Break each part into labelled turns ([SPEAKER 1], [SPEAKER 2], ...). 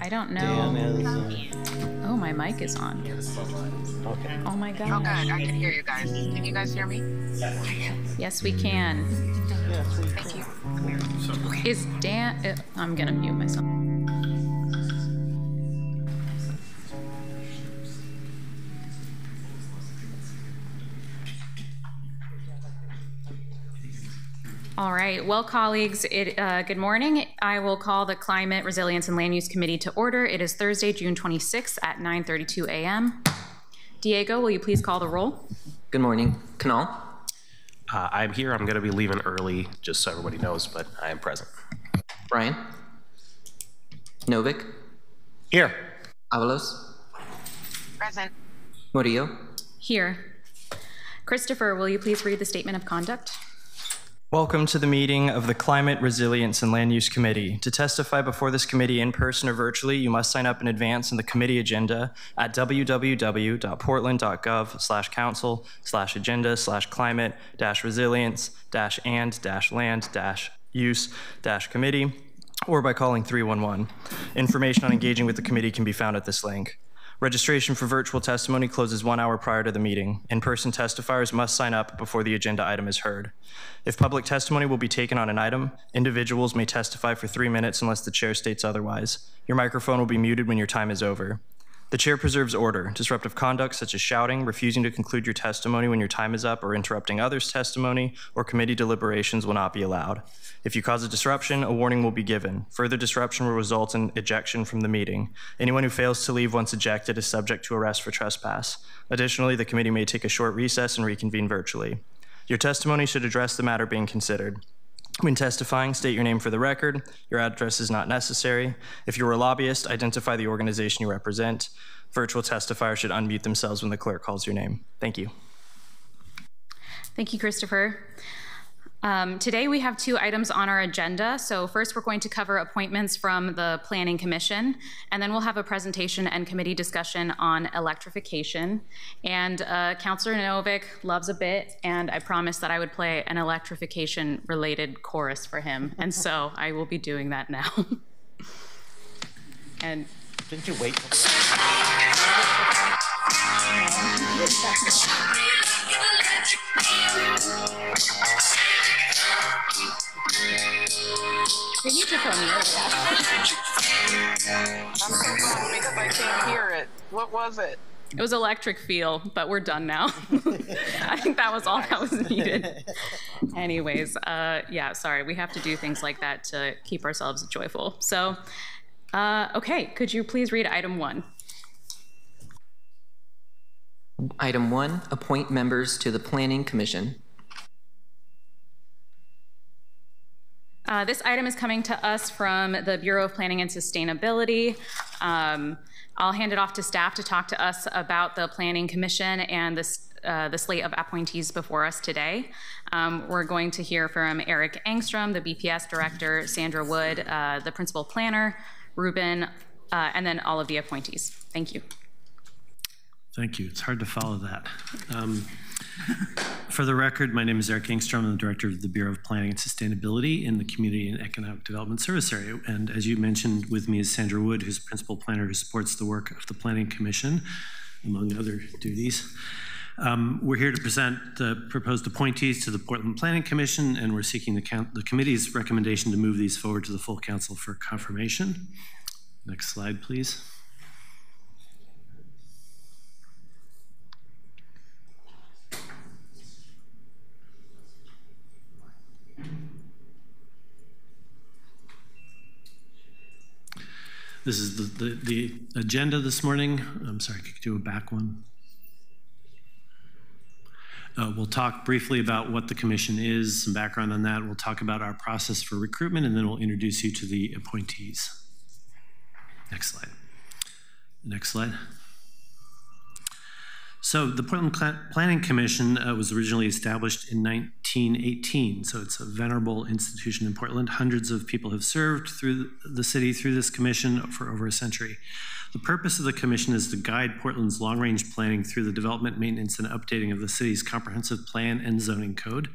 [SPEAKER 1] I don't know.
[SPEAKER 2] Dan is,
[SPEAKER 1] Oh, my mic is on.
[SPEAKER 2] okay.
[SPEAKER 1] Oh my
[SPEAKER 3] Oh,
[SPEAKER 1] God.
[SPEAKER 3] good. I can hear you guys. Can you guys hear me?
[SPEAKER 1] Yes, we can.
[SPEAKER 2] Yes, we
[SPEAKER 3] Thank you.
[SPEAKER 1] Is Dan, I'm gonna mute myself. All right, well, colleagues, good morning. I will call the Climate, Resilience, and Land Use Committee to order. It is Thursday, June 26th at 9:32 a.m. Diego, will you please call the roll?
[SPEAKER 4] Good morning. Kanal?
[SPEAKER 5] I'm here. I'm going to be leaving early, just so everybody knows, but I am present.
[SPEAKER 4] Brian? Novik?
[SPEAKER 5] Here.
[SPEAKER 4] Avalos?
[SPEAKER 3] Present.
[SPEAKER 4] Murillo?
[SPEAKER 1] Here. Christopher, will you please read the statement of conduct?
[SPEAKER 6] Welcome to the meeting of the Climate, Resilience, and Land Use Committee. To testify before this committee in person or virtually, you must sign up in advance in the committee agenda at www.portland.gov/council/agenda/climate-resilience-and-land-use-committee, or by calling 311. Information on engaging with the committee can be found at this link. Registration for virtual testimony closes 1 hour prior to the meeting. In-person testifiers must sign up before the agenda item is heard. If public testimony will be taken on an item, individuals may testify for 3 minutes unless the chair states otherwise. Your microphone will be muted when your time is over. The chair preserves order. Disruptive conduct such as shouting, refusing to conclude your testimony when your time is up, or interrupting others' testimony or committee deliberations will not be allowed. If you cause a disruption, a warning will be given. Further disruption will result in ejection from the meeting. Anyone who fails to leave once ejected is subject to arrest for trespass. Additionally, the committee may take a short recess and reconvene virtually. Your testimony should address the matter being considered. When testifying, state your name for the record. Your address is not necessary. If you're a lobbyist, identify the organization you represent. Virtual testifiers should unmute themselves when the clerk calls your name. Thank you.
[SPEAKER 1] Thank you, Christopher. Today we have 2 items on our agenda. So first we're going to cover appointments from the Planning Commission, and then we'll have a presentation and committee discussion on electrification. And Councillor Novik loves a bit, and I promised that I would play an electrification related chorus for him. And so I will be doing that now. And
[SPEAKER 2] Didn't you wait till the
[SPEAKER 1] you need to throw me over that.
[SPEAKER 3] I'm so glad because I can't hear it. What was it?
[SPEAKER 1] It was Electric Feel, but we're done now. I think that was all that was needed. Anyways, yeah, sorry. We have to do things like that to keep ourselves joyful. So, okay, could you please read item 1?
[SPEAKER 4] Item 1, appoint members to the Planning Commission.
[SPEAKER 1] This item is coming to us from the Bureau of Planning and Sustainability. I'll hand it off to staff to talk to us about the Planning Commission and the slate of appointees before us today. We're going to hear from Eric Engstrom, the BPS director, Sandra Wood, the principal planner, Ruben, and then all of the appointees. Thank you.
[SPEAKER 7] Thank you. It's hard to follow that. For the record, my name is Eric Engstrom. I'm the director of the Bureau of Planning and Sustainability in the Community and Economic Development Service Area. And as you mentioned, with me is Sandra Wood, who's principal planner who supports the work of the Planning Commission, among other duties. We're here to present the proposed appointees to the Portland Planning Commission, and we're seeking the committee's recommendation to move these forward to the full council for confirmation. Next slide, please. This is the agenda this morning. I'm sorry, could you do a back one? We'll talk briefly about what the commission is, some background on that. We'll talk about our process for recruitment, and then we'll introduce you to the appointees. Next slide. Next slide. So the Portland Planning Commission was originally established in 1918, so it's a venerable institution in Portland. Hundreds of people have served through the city through this commission for over a century. The purpose of the commission is to guide Portland's long-range planning through the development, maintenance, and updating of the city's comprehensive plan and zoning code.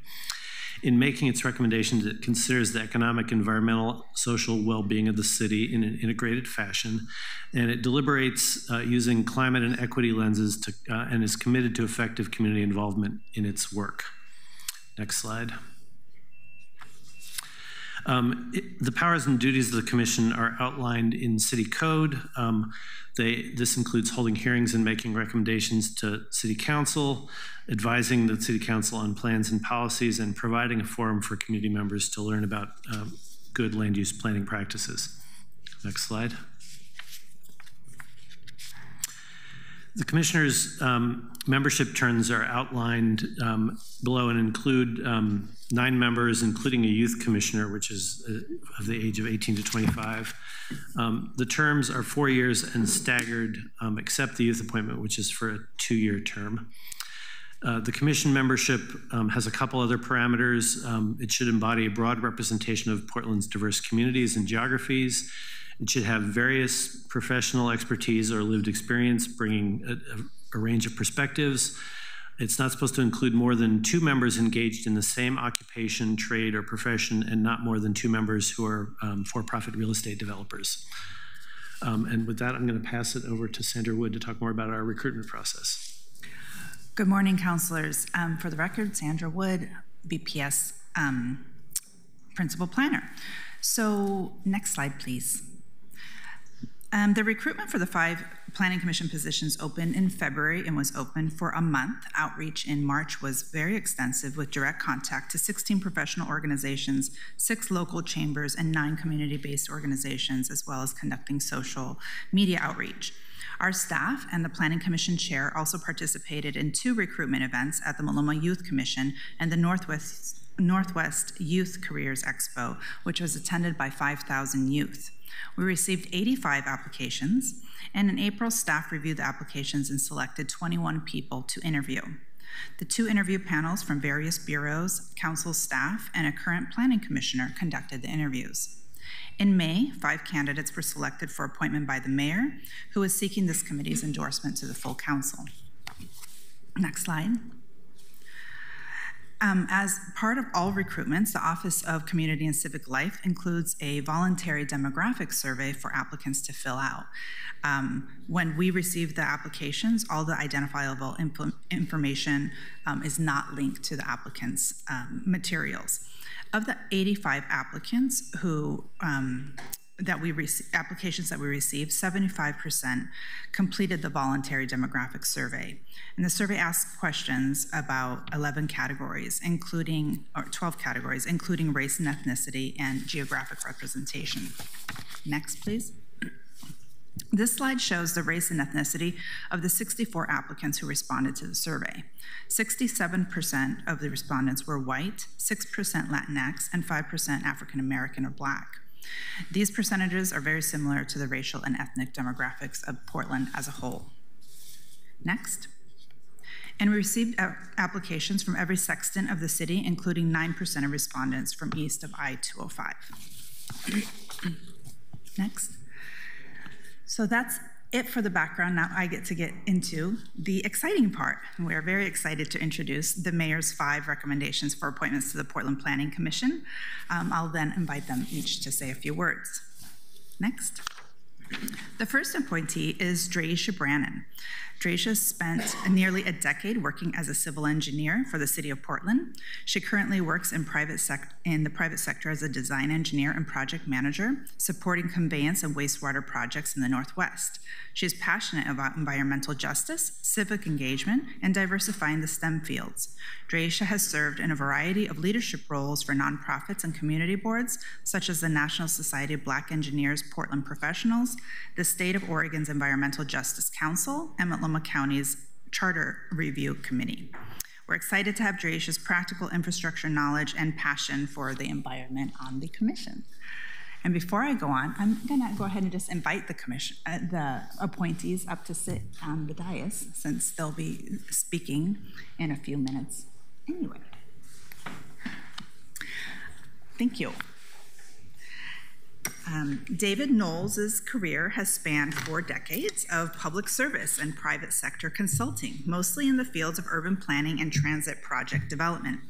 [SPEAKER 7] In making its recommendations, it considers the economic, environmental, social well-being of the city in an integrated fashion, and it deliberates using climate and equity lenses and is committed to effective community involvement in its work. Next slide. The powers and duties of the commission are outlined in city code. This includes holding hearings and making recommendations to city council, advising the city council on plans and policies, and providing a forum for community members to learn about good land use planning practices. Next slide. The commissioner's membership terms are outlined below and include 9 members, including a youth commissioner, which is of the age of 18 to 25. The terms are 4 years and staggered, except the youth appointment, which is for a 2-year term. The commission membership has a couple other parameters. It should embody a broad representation of Portland's diverse communities and geographies. It should have various professional expertise or lived experience, bringing a range of perspectives. It's not supposed to include more than 2 members engaged in the same occupation, trade, or profession, and not more than 2 members who are for-profit real estate developers. And with that, I'm going to pass it over to Sandra Wood to talk more about our recruitment process.
[SPEAKER 8] Good morning, councilors. For the record, Sandra Wood, BPS Principal Planner. So next slide, please. The recruitment for the 5 Planning Commission positions opened in February and was open for a month. Outreach in March was very extensive with direct contact to 16 professional organizations, 6 local chambers, and 9 community-based organizations, as well as conducting social media outreach. Our staff and the Planning Commission Chair also participated in 2 recruitment events at the Maloma Youth Commission and the Northwest Youth Careers Expo, which was attended by 5,000 youth. We received 85 applications, and in April, staff reviewed the applications and selected 21 people to interview. The 2 interview panels from various bureaus, council staff, and a current planning commissioner conducted the interviews. In May, 5 candidates were selected for appointment by the mayor, who is seeking this committee's endorsement to the full council. Next slide. As part of all recruitments, the Office of Community and Civic Life includes a voluntary demographic survey for applicants to fill out. When we receive the applications, all the identifiable information is not linked to the applicant's materials. Of the 85 applicants who applications that we received, 75% completed the voluntary demographic survey. And the survey asks questions about 11 categories, including, or 12 categories, including race and ethnicity and geographic representation. Next, please. This slide shows the race and ethnicity of the 64 applicants who responded to the survey. 67% of the respondents were white, 6% Latinx, and 5% African American or Black. These percentages are very similar to the racial and ethnic demographics of Portland as a whole. Next. And we received applications from every sexton of the city, including 9% of respondents from east of I-205. Next. So that's it for the background. Now I get to get into the exciting part. We are very excited to introduce the mayor's 5 recommendations for appointments to the Portland Planning Commission. I'll then invite them each to say a few words. Next. The first appointee is Dreisha Brannon. Dreisha spent nearly a decade working as a civil engineer for the city of Portland. She currently works in the private sector as a design engineer and project manager, supporting conveyance and wastewater projects in the Northwest. She is passionate about environmental justice, civic engagement, and diversifying the STEM fields. Dreisha has served in a variety of leadership roles for nonprofits and community boards, such as the National Society of Black Engineers Portland Professionals, the State of Oregon's Environmental Justice Council, and Multnomah County's Charter Review Committee. We're excited to have Dreisha's practical infrastructure knowledge and passion for the environment on the commission. And before I go on, I'm gonna go ahead and just invite the appointees up to sit on the dais, since they'll be speaking in a few minutes anyway. Thank you. David Knowles' career has spanned 4 decades of public service and private sector consulting, mostly in the fields of urban planning and transit project development.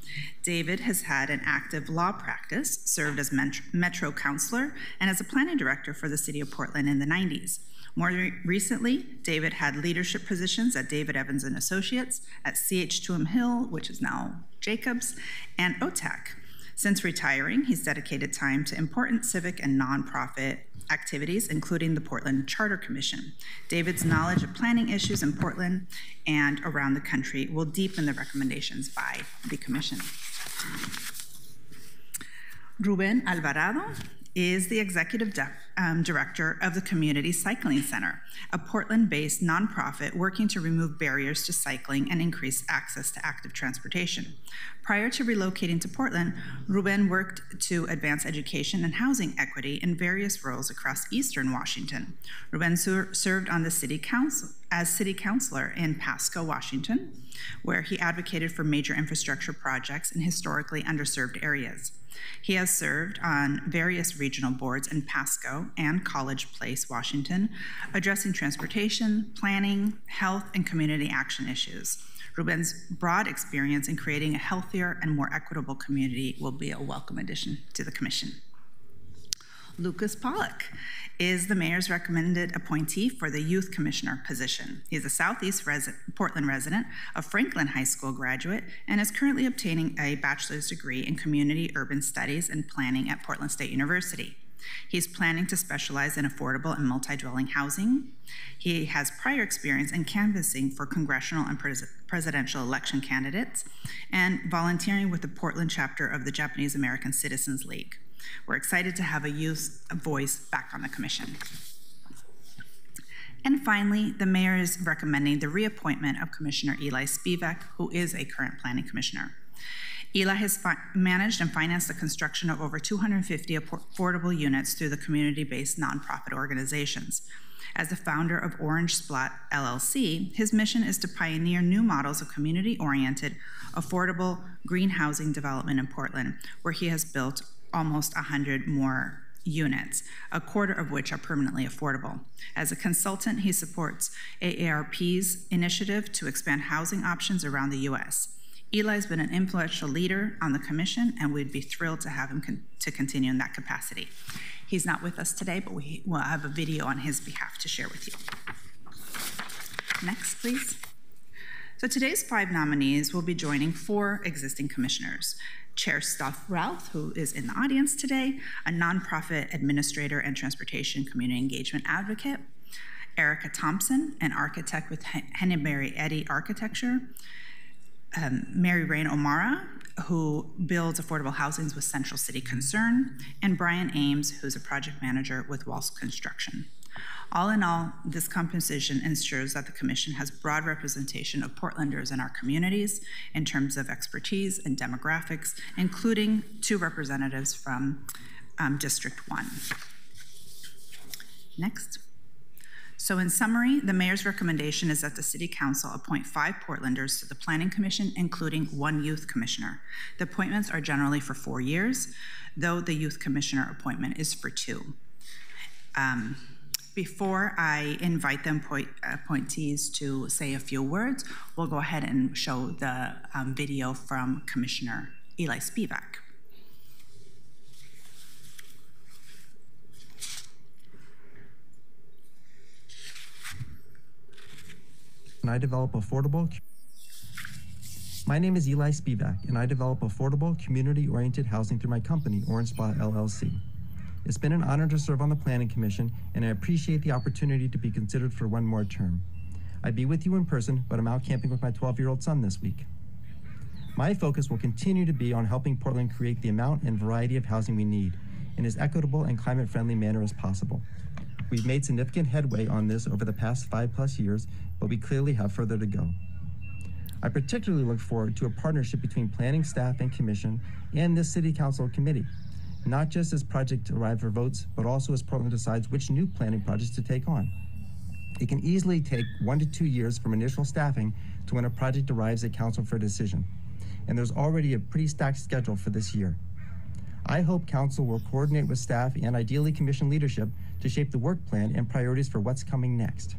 [SPEAKER 8] David has had an active law practice, served as Metro Counselor, and as a planning director for the City of Portland in the 90s. More recently, David had leadership positions at David Evans & Associates, at CH2M Hill, which is now Jacobs, and OTAC. Since retiring, he's dedicated time to important civic and nonprofit activities, including the Portland Charter Commission. David's knowledge of planning issues in Portland and around the country will deepen the recommendations by the commission. Ruben Alvarado is the executive director of the Community Cycling Center, a Portland-based nonprofit working to remove barriers to cycling and increase access to active transportation. Prior to relocating to Portland, Ruben worked to advance education and housing equity in various roles across Eastern Washington. Ruben served on the city council as city councilor in Pasco, Washington, where he advocated for major infrastructure projects in historically underserved areas. He has served on various regional boards in Pasco and College Place, Washington, addressing transportation, planning, health, and community action issues. Ruben's broad experience in creating a healthier and more equitable community will be a welcome addition to the commission. Lucas Pollock is the mayor's recommended appointee for the youth commissioner position. He is a Southeast Portland resident, a Franklin High School graduate, and is currently obtaining a bachelor's degree in community urban studies and planning at Portland State University. He's planning to specialize in affordable and multi-dwelling housing. He has prior experience in canvassing for congressional and presidential election candidates and volunteering with the Portland chapter of the Japanese American Citizens League. We're excited to have a youth voice back on the commission. And finally, the mayor is recommending the reappointment of Commissioner Eli Spivak, who is a current planning commissioner. Eli has managed and financed the construction of over 250 affordable units through the community-based nonprofit organizations. As the founder of Orange Splat LLC, his mission is to pioneer new models of community-oriented, affordable green housing development in Portland, where he has built almost 100 more units, a quarter of which are permanently affordable. As a consultant, he supports AARP's initiative to expand housing options around the U.S. Eli's been an influential leader on the commission, and we'd be thrilled to have him to continue in that capacity. He's not with us today, but we will have a video on his behalf to share with you. Next, please. So today's 5 nominees will be joining 4 existing commissioners. Chair Steph Routh, who is in the audience today, a nonprofit administrator and transportation community engagement advocate. Erica Thompson, an architect with Henneberry Eddy Architecture. Mary Rain O'Mara, who builds affordable housings with Central City Concern. And Brian Ames, who's a project manager with Walls Construction. All in all, this composition ensures that the commission has broad representation of Portlanders in our communities in terms of expertise and demographics, including 2 representatives from District 1. Next. So in summary, the mayor's recommendation is that the city council appoint 5 Portlanders to the planning commission, including 1 youth commissioner. The appointments are generally for 4 years, though the youth commissioner appointment is for 2. Before I invite the appointees to say a few words, we'll go ahead and show the video from Commissioner Eli Spivak.
[SPEAKER 9] And I develop affordable. My name is Eli Spivak, and I develop affordable, community-oriented housing through my company, Orange Splat LLC. It's been an honor to serve on the Planning Commission, and I appreciate the opportunity to be considered for 1 more term. I'd be with you in person, but I'm out camping with my 12-year-old son this week. My focus will continue to be on helping Portland create the amount and variety of housing we need in as equitable and climate-friendly manner as possible. We've made significant headway on this over the past 5+ years, but we clearly have further to go. I particularly look forward to a partnership between planning staff and commission and this city council committee, not just as projects arrive for votes, but also as Portland decides which new planning projects to take on. It can easily take 1 to 2 years from initial staffing to when a project arrives at council for a decision, and there's already a pretty stacked schedule for this year. I hope Council will coordinate with staff and ideally Commission leadership to shape the work plan and priorities for what's coming next.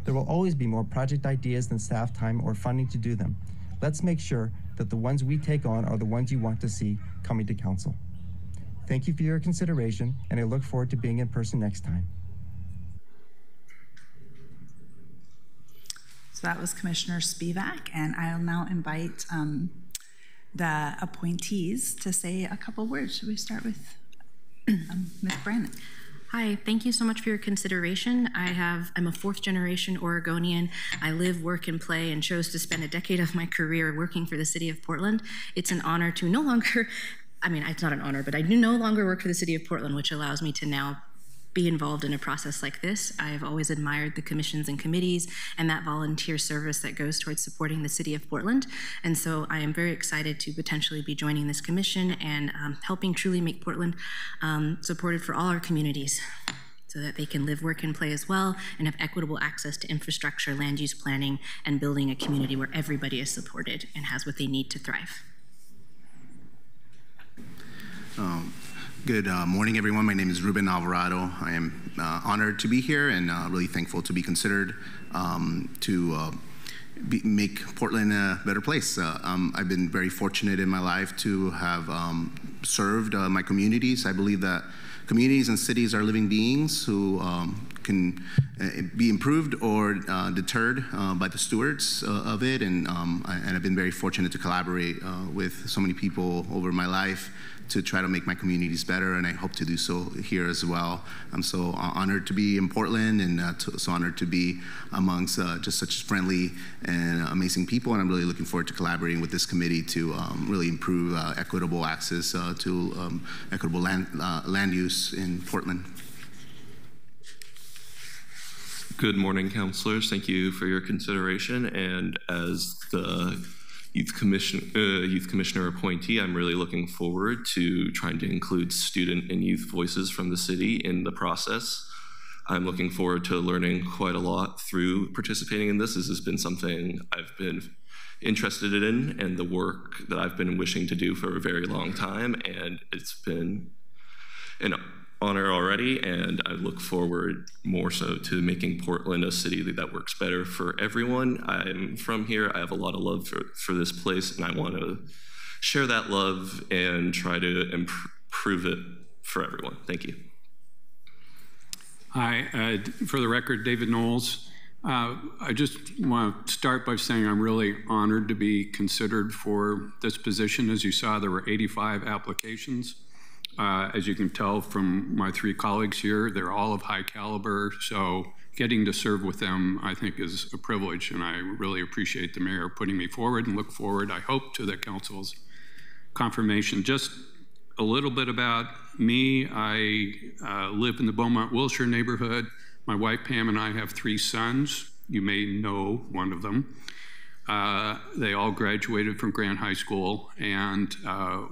[SPEAKER 9] There will always be more project ideas than staff time or funding to do them. Let's make sure that the ones we take on are the ones you want to see coming to Council. Thank you for your consideration, and I look forward to being in person next time.
[SPEAKER 8] So that was Commissioner Spivak, and I'll now invite the appointees to say a couple words. Should we start with Ms. Brandon?
[SPEAKER 10] Hi, thank you so much for your consideration. I'm a fourth generation Oregonian. I live, work, and play, and chose to spend a decade of my career working for the city of Portland. It's an honor to no longer, I mean, it's not an honor, but I do no longer work for the city of Portland, which allows me to now be involved in a process like this. I've always admired the commissions and committees and that volunteer service that goes towards supporting the city of Portland. And so I am very excited to potentially be joining this commission and helping truly make Portland supported for all our communities so that they can live, work, and play as well and have equitable access to infrastructure, land use planning, and building a community where everybody is supported and has what they need to thrive.
[SPEAKER 11] Good morning, everyone. My name is Ruben Alvarado. I am honored to be here and really thankful to be considered to make Portland a better place. I've been very fortunate in my life to have served my communities. I believe that communities and cities are living beings who can be improved or deterred by the stewards of it. And I've been very fortunate to collaborate with so many people over my life to try to make my communities better, and I hope to do so here as well. I'm so honored to be in Portland and so honored to be amongst just such friendly and amazing people, and I'm really looking forward to collaborating with this committee to really improve equitable access to equitable land use in Portland.
[SPEAKER 12] Good morning, councilors. Thank you for your consideration, and as the Youth Commissioner appointee, I'm really looking forward to trying to include student and youth voices from the city in the process. I'm looking forward to learning quite a lot through participating in this. This has been something I've been interested in and the work that I've been wishing to do for a very long time, and it's been an honor already, and I look forward more so to making Portland a city that works better for everyone. I'm from here. I have a lot of love for this place, and I want to share that love and try to improve it for everyone. Thank you.
[SPEAKER 13] Hi, for the record, David Knowles. I just want to start by saying I'm really honored to be considered for this position. As you saw, there were 85 applications. As you can tell from my three colleagues here, they're all of high caliber, so getting to serve with them, I think, is a privilege, and I really appreciate the mayor putting me forward and look forward, I hope, to the council's confirmation. Just a little bit about me. I live in the Beaumont-Wilshire neighborhood. My wife, Pam, and I have 3 sons. You may know one of them. They all graduated from Grant High School, and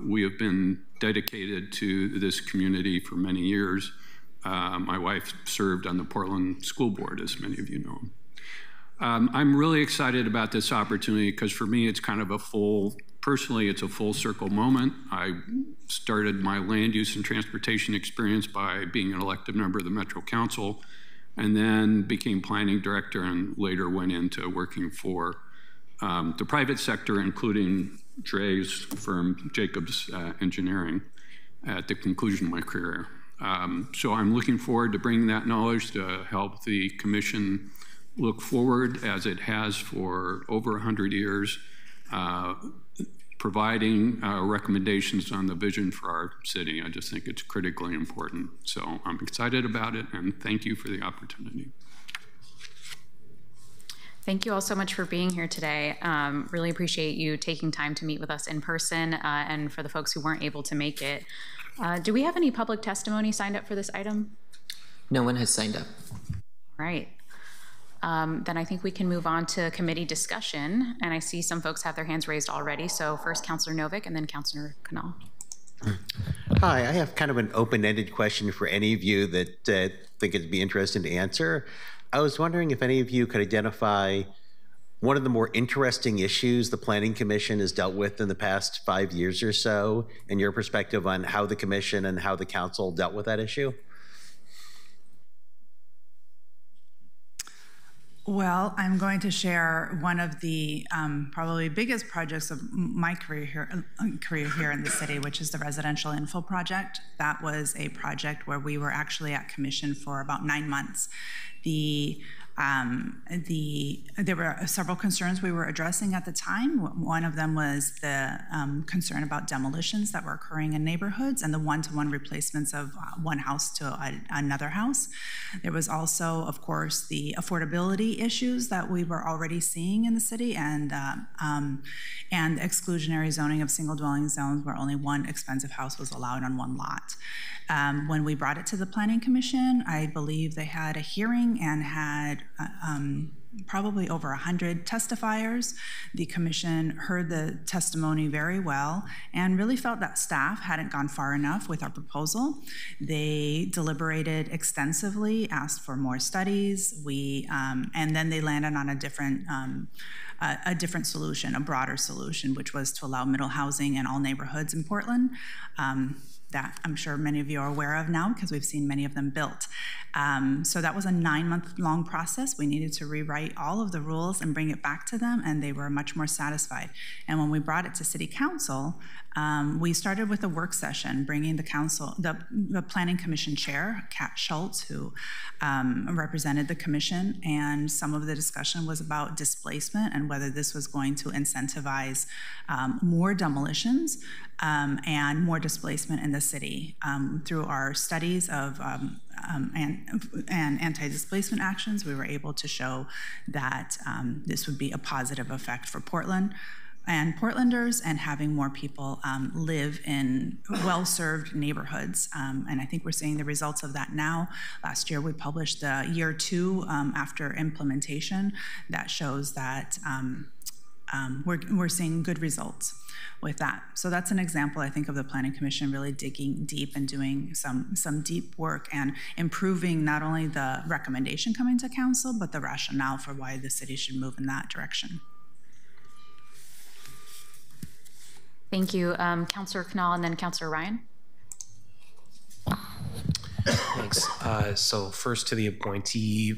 [SPEAKER 13] we have been dedicated to this community for many years. My wife served on the Portland School Board, as many of you know. I'm really excited about this opportunity because for me, it's kind of personally, it's a full circle moment. I started my land use and transportation experience by being an elected member of the Metro Council, and then became planning director and later went into working for the private sector, including Dre's firm, Jacobs Engineering, at the conclusion of my career. So I'm looking forward to bringing that knowledge to help the commission look forward, as it has for over 100 years, providing recommendations on the vision for our city. I just think it's critically important. So I'm excited about it, and thank you for the opportunity.
[SPEAKER 1] Thank you all so much for being here today. Really appreciate you taking time to meet with us in person, and for the folks who weren't able to make it. Do we have any public testimony signed up for this item?
[SPEAKER 4] No one has signed up.
[SPEAKER 1] All right. Then I think we can move on to committee discussion, and I see some folks have their hands raised already. So first Councilor Novick and then Councilor Canal.
[SPEAKER 2] Hi, I have kind of an open-ended question for any of you that think it'd be interesting to answer. I was wondering if any of you could identify one of the more interesting issues the Planning Commission has dealt with in the past 5 years or so, and your perspective on how the commission and how the council dealt with that issue?
[SPEAKER 8] Well, I'm going to share one of the probably biggest projects of my career here in the city, which is the residential infill project. That was a project where we were actually at commission for about 9 months. There were several concerns we were addressing at the time. One of them was the concern about demolitions that were occurring in neighborhoods and the one-to-one replacements of one house to another house. There was also, of course, the affordability issues that we were already seeing in the city, and exclusionary zoning of single-dwelling zones where only one expensive house was allowed on one lot. When we brought it to the Planning Commission, I believe they had a hearing and had probably over 100 testifiers. The commission heard the testimony very well and really felt that staff hadn't gone far enough with our proposal. They deliberated extensively, asked for more studies. And then they landed on a different solution, a broader solution, which was to allow middle housing in all neighborhoods in Portland. That I'm sure many of you are aware of now because we've seen many of them built. So that was a 9-month-long process. We needed to rewrite all of the rules and bring it back to them, and they were much more satisfied. And when we brought it to City Council, we started with a work session, bringing the Planning Commission Chair, Kat Schultz, who represented the commission, and some of the discussion was about displacement and whether this was going to incentivize more demolitions and more displacement in the city. Through our studies of and anti-displacement actions, we were able to show that this would be a positive effect for Portland and Portlanders, and having more people live in well-served neighborhoods. And I think we're seeing the results of that now. Last year, we published the year 2 after implementation that shows that we're seeing good results with that. So that's an example, I think, of the Planning Commission really digging deep and doing some deep work and improving not only the recommendation coming to council, but the rationale for why the city should move in that direction.
[SPEAKER 1] Thank you. Councillor Knoll and then Councillor Ryan.
[SPEAKER 5] Thanks. So first to the appointees,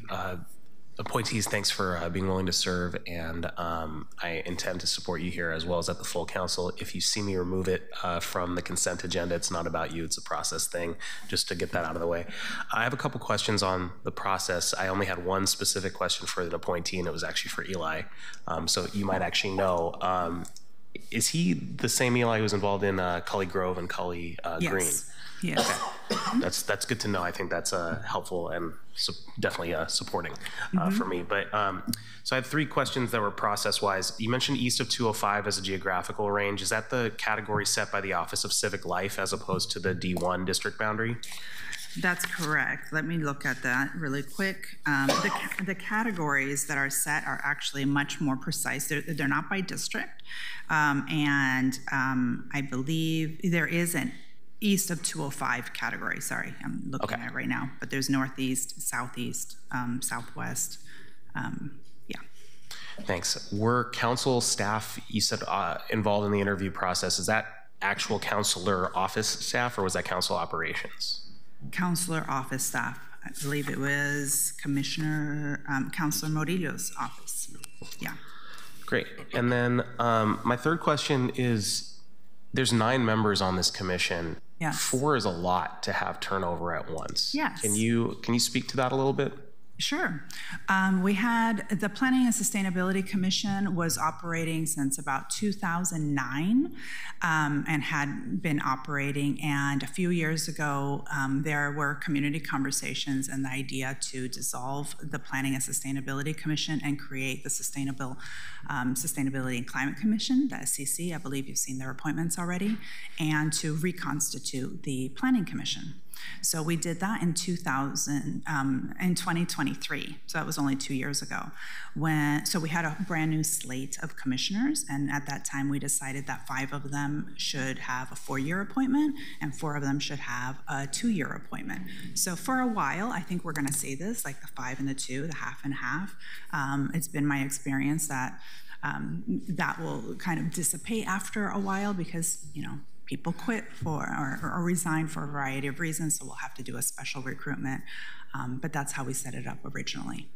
[SPEAKER 5] thanks for being willing to serve, and I intend to support you here as well as at the full council. If you see me remove it from the consent agenda, it's not about you, it's a process thing, just to get that out of the way. I have a couple questions on the process. I only had one specific question for an appointee, and it was actually for Eli. So you might actually know, is he the same Eli who was involved in Cully Grove and Cully Green?
[SPEAKER 8] Yes.
[SPEAKER 5] Okay. That's good to know. I think that's helpful and definitely supporting for me. But so I have 3 questions that were process-wise. You mentioned east of 205 as a geographical range. Is that the category set by the Office of Civic Life as opposed to the D1 district boundary?
[SPEAKER 8] That's correct. Let me look at that really quick. The categories that are set are actually much more precise. They're not by district. I believe there is an east of 205 category. Sorry, I'm looking at it right now. But there's northeast, southeast, southwest. Yeah.
[SPEAKER 5] Thanks. Were council staff, you said, involved in the interview process? Is that actual councilor office staff, or was that council operations?
[SPEAKER 8] Councilor office staff. I believe it was Councilor Murillo's office. Yeah.
[SPEAKER 5] Great. And then my third question is, there's 9 members on this commission.
[SPEAKER 8] Yes.
[SPEAKER 5] 4 is a lot to have turnover at once.
[SPEAKER 8] Yes.
[SPEAKER 5] Can you speak to that a little bit?
[SPEAKER 8] Sure. We had the Planning and Sustainability Commission was operating since about 2009 and had been operating. And a few years ago, there were community conversations and the idea to dissolve the Planning and Sustainability Commission and create the Sustainability and Climate Commission, the SCC. I believe you've seen their appointments already, and to reconstitute the Planning Commission. So we did that in 2023. So that was only 2 years ago. So we had a brand new slate of commissioners, and at that time we decided that 5 of them should have a 4-year appointment and 4 of them should have a 2-year appointment. So for a while, I think we're going to say this, like the 5 and the 2, the half and half. It's been my experience that that will kind of dissipate after a while because, people quit or resign for a variety of reasons, so we'll have to do a special recruitment. But that's how we set it up originally.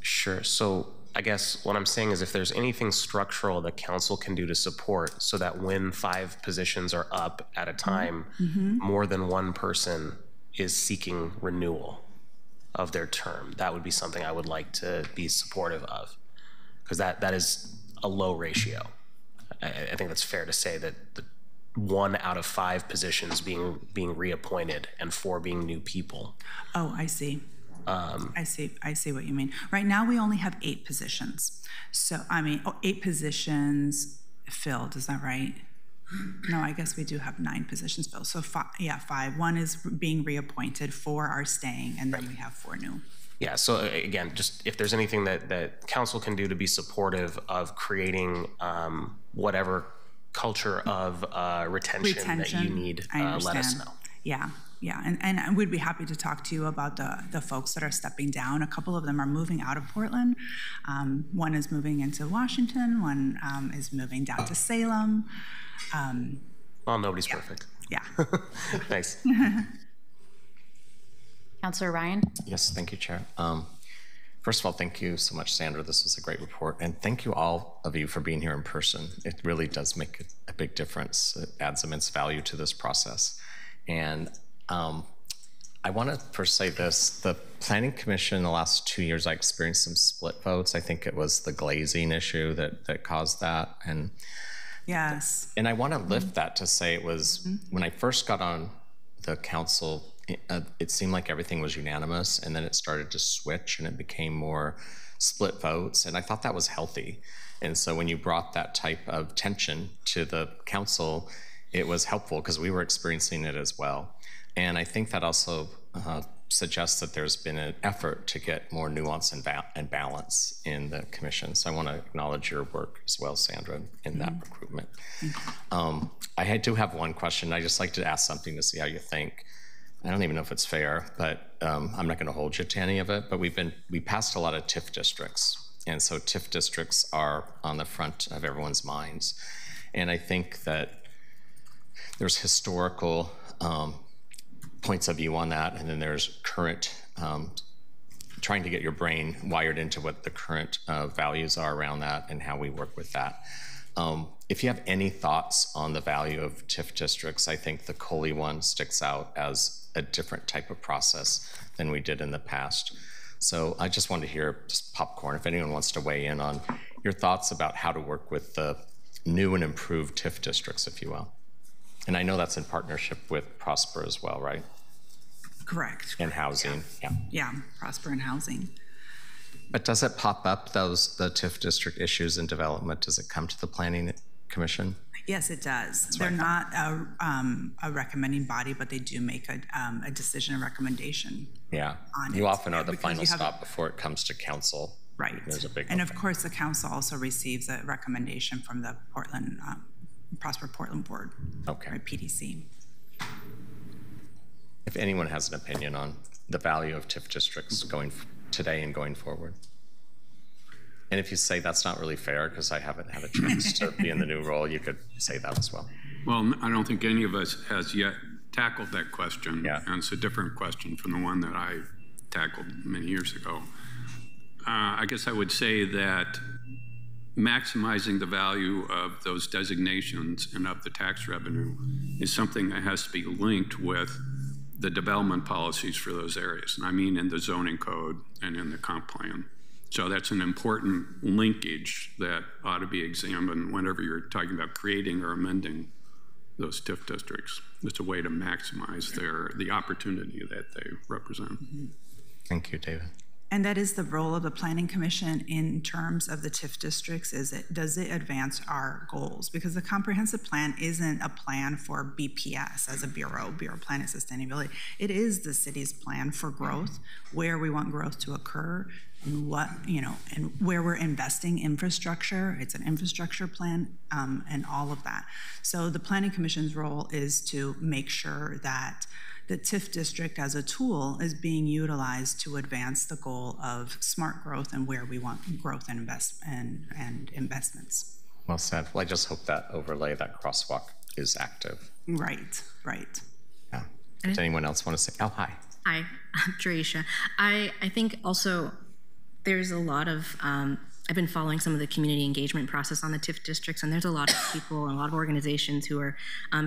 [SPEAKER 5] Sure. So I guess what I'm saying is if there's anything structural that council can do to support so that when 5 positions are up at a time, more than one person is seeking renewal of their term, that would be something I would like to be supportive of, because that is a low ratio. I think that's fair to say that the 1 out of 5 positions being reappointed and 4 being new people.
[SPEAKER 8] Oh, I see. I see what you mean. Right now we only have 8 positions. So 8 positions filled. Is that right? No, I guess we do have 9 positions filled. So 5. 1 is being reappointed, 4 are staying, and then we have 4 new.
[SPEAKER 5] Yeah, so again, just if there's anything that council can do to be supportive of creating whatever culture of retention that you need, let us know.
[SPEAKER 8] Yeah, and we'd be happy to talk to you about the folks that are stepping down. A couple of them are moving out of Portland. One is moving into Washington, one is moving down to Salem.
[SPEAKER 5] Well, nobody's perfect.
[SPEAKER 8] Yeah.
[SPEAKER 5] Thanks.
[SPEAKER 1] Councilor Ryan?
[SPEAKER 14] Yes, thank you, Chair. First of all, thank you so much, Sandra. This was a great report. And thank you all of you for being here in person. It really does make a big difference. It adds immense value to this process. And I want to first say this. The Planning Commission, the last 2 years, I experienced some split votes. I think it was the glazing issue that caused that. And
[SPEAKER 8] yes.
[SPEAKER 14] And I want to lift that to say it was, when I first got on the council, it seemed like everything was unanimous, and then it started to switch and it became more split votes, and I thought that was healthy. And so when you brought that type of tension to the council, it was helpful because we were experiencing it as well. And I think that also suggests that there's been an effort to get more nuance and balance in the commission. So I want to acknowledge your work as well, Sandra, in that recruitment. I do have one question. I just like to ask something to see how you think. I don't even know if it's fair, but I'm not going to hold you to any of it. But we passed a lot of TIF districts, and so TIF districts are on the front of everyone's minds. And I think that there's historical points of view on that, and then there's current, trying to get your brain wired into what the current values are around that and how we work with that. If you have any thoughts on the value of TIF districts, I think the Coley one sticks out as a different type of process than we did in the past. So I just wanted to hear, just popcorn, if anyone wants to weigh in on your thoughts about how to work with the new and improved TIF districts, if you will. And I know that's in partnership with Prosper as well, right?
[SPEAKER 8] Correct.
[SPEAKER 14] And housing, yeah.
[SPEAKER 8] Yeah, Prosper and housing.
[SPEAKER 14] But does it pop up, the TIF district issues in development? Does it come to the Planning Commission?
[SPEAKER 8] Yes, it does. They're not a recommending body, but they do make a decision and recommendation.
[SPEAKER 14] Yeah, you often are the final stop before it comes to council.
[SPEAKER 8] Right.
[SPEAKER 14] There's a big
[SPEAKER 8] and of course, the council also receives a recommendation from the Portland, Prosper Portland Board.
[SPEAKER 14] Okay.
[SPEAKER 8] Or PDC.
[SPEAKER 14] If anyone has an opinion on the value of TIF districts going today and going forward. And if you say that's not really fair because I haven't had a chance to be in the new role, you could say that as well.
[SPEAKER 13] Well, I don't think any of us has yet tackled that question.
[SPEAKER 14] Yeah.
[SPEAKER 13] And it's a different question from the one that I tackled many years ago. I guess I would say that maximizing the value of those designations and of the tax revenue is something that has to be linked with the development policies for those areas. And I mean in the zoning code and in the comp plan. So that's an important linkage that ought to be examined whenever you're talking about creating or amending those TIF districts. It's a way to maximize the opportunity that they represent.
[SPEAKER 14] Thank you, David.
[SPEAKER 8] And that is the role of the Planning Commission in terms of the TIF districts. Does it advance our goals? Because the comprehensive plan isn't a plan for BPS as a Bureau of Planning Sustainability. It is the city's plan for growth, where we want growth to occur, and what, and where we're investing infrastructure. It's an infrastructure plan, and all of that. So the Planning Commission's role is to make sure that the TIF district as a tool is being utilized to advance the goal of smart growth and where we want growth and investments.
[SPEAKER 14] Well said. Well, I just hope that overlay, that crosswalk, is active.
[SPEAKER 8] Right.
[SPEAKER 14] Yeah. Does anyone else want to say? Oh, hi.
[SPEAKER 10] Hi, I'm Dreisha. I think also there's a lot of, I've been following some of the community engagement process on the TIF districts, and there's a lot of people and a lot of organizations who are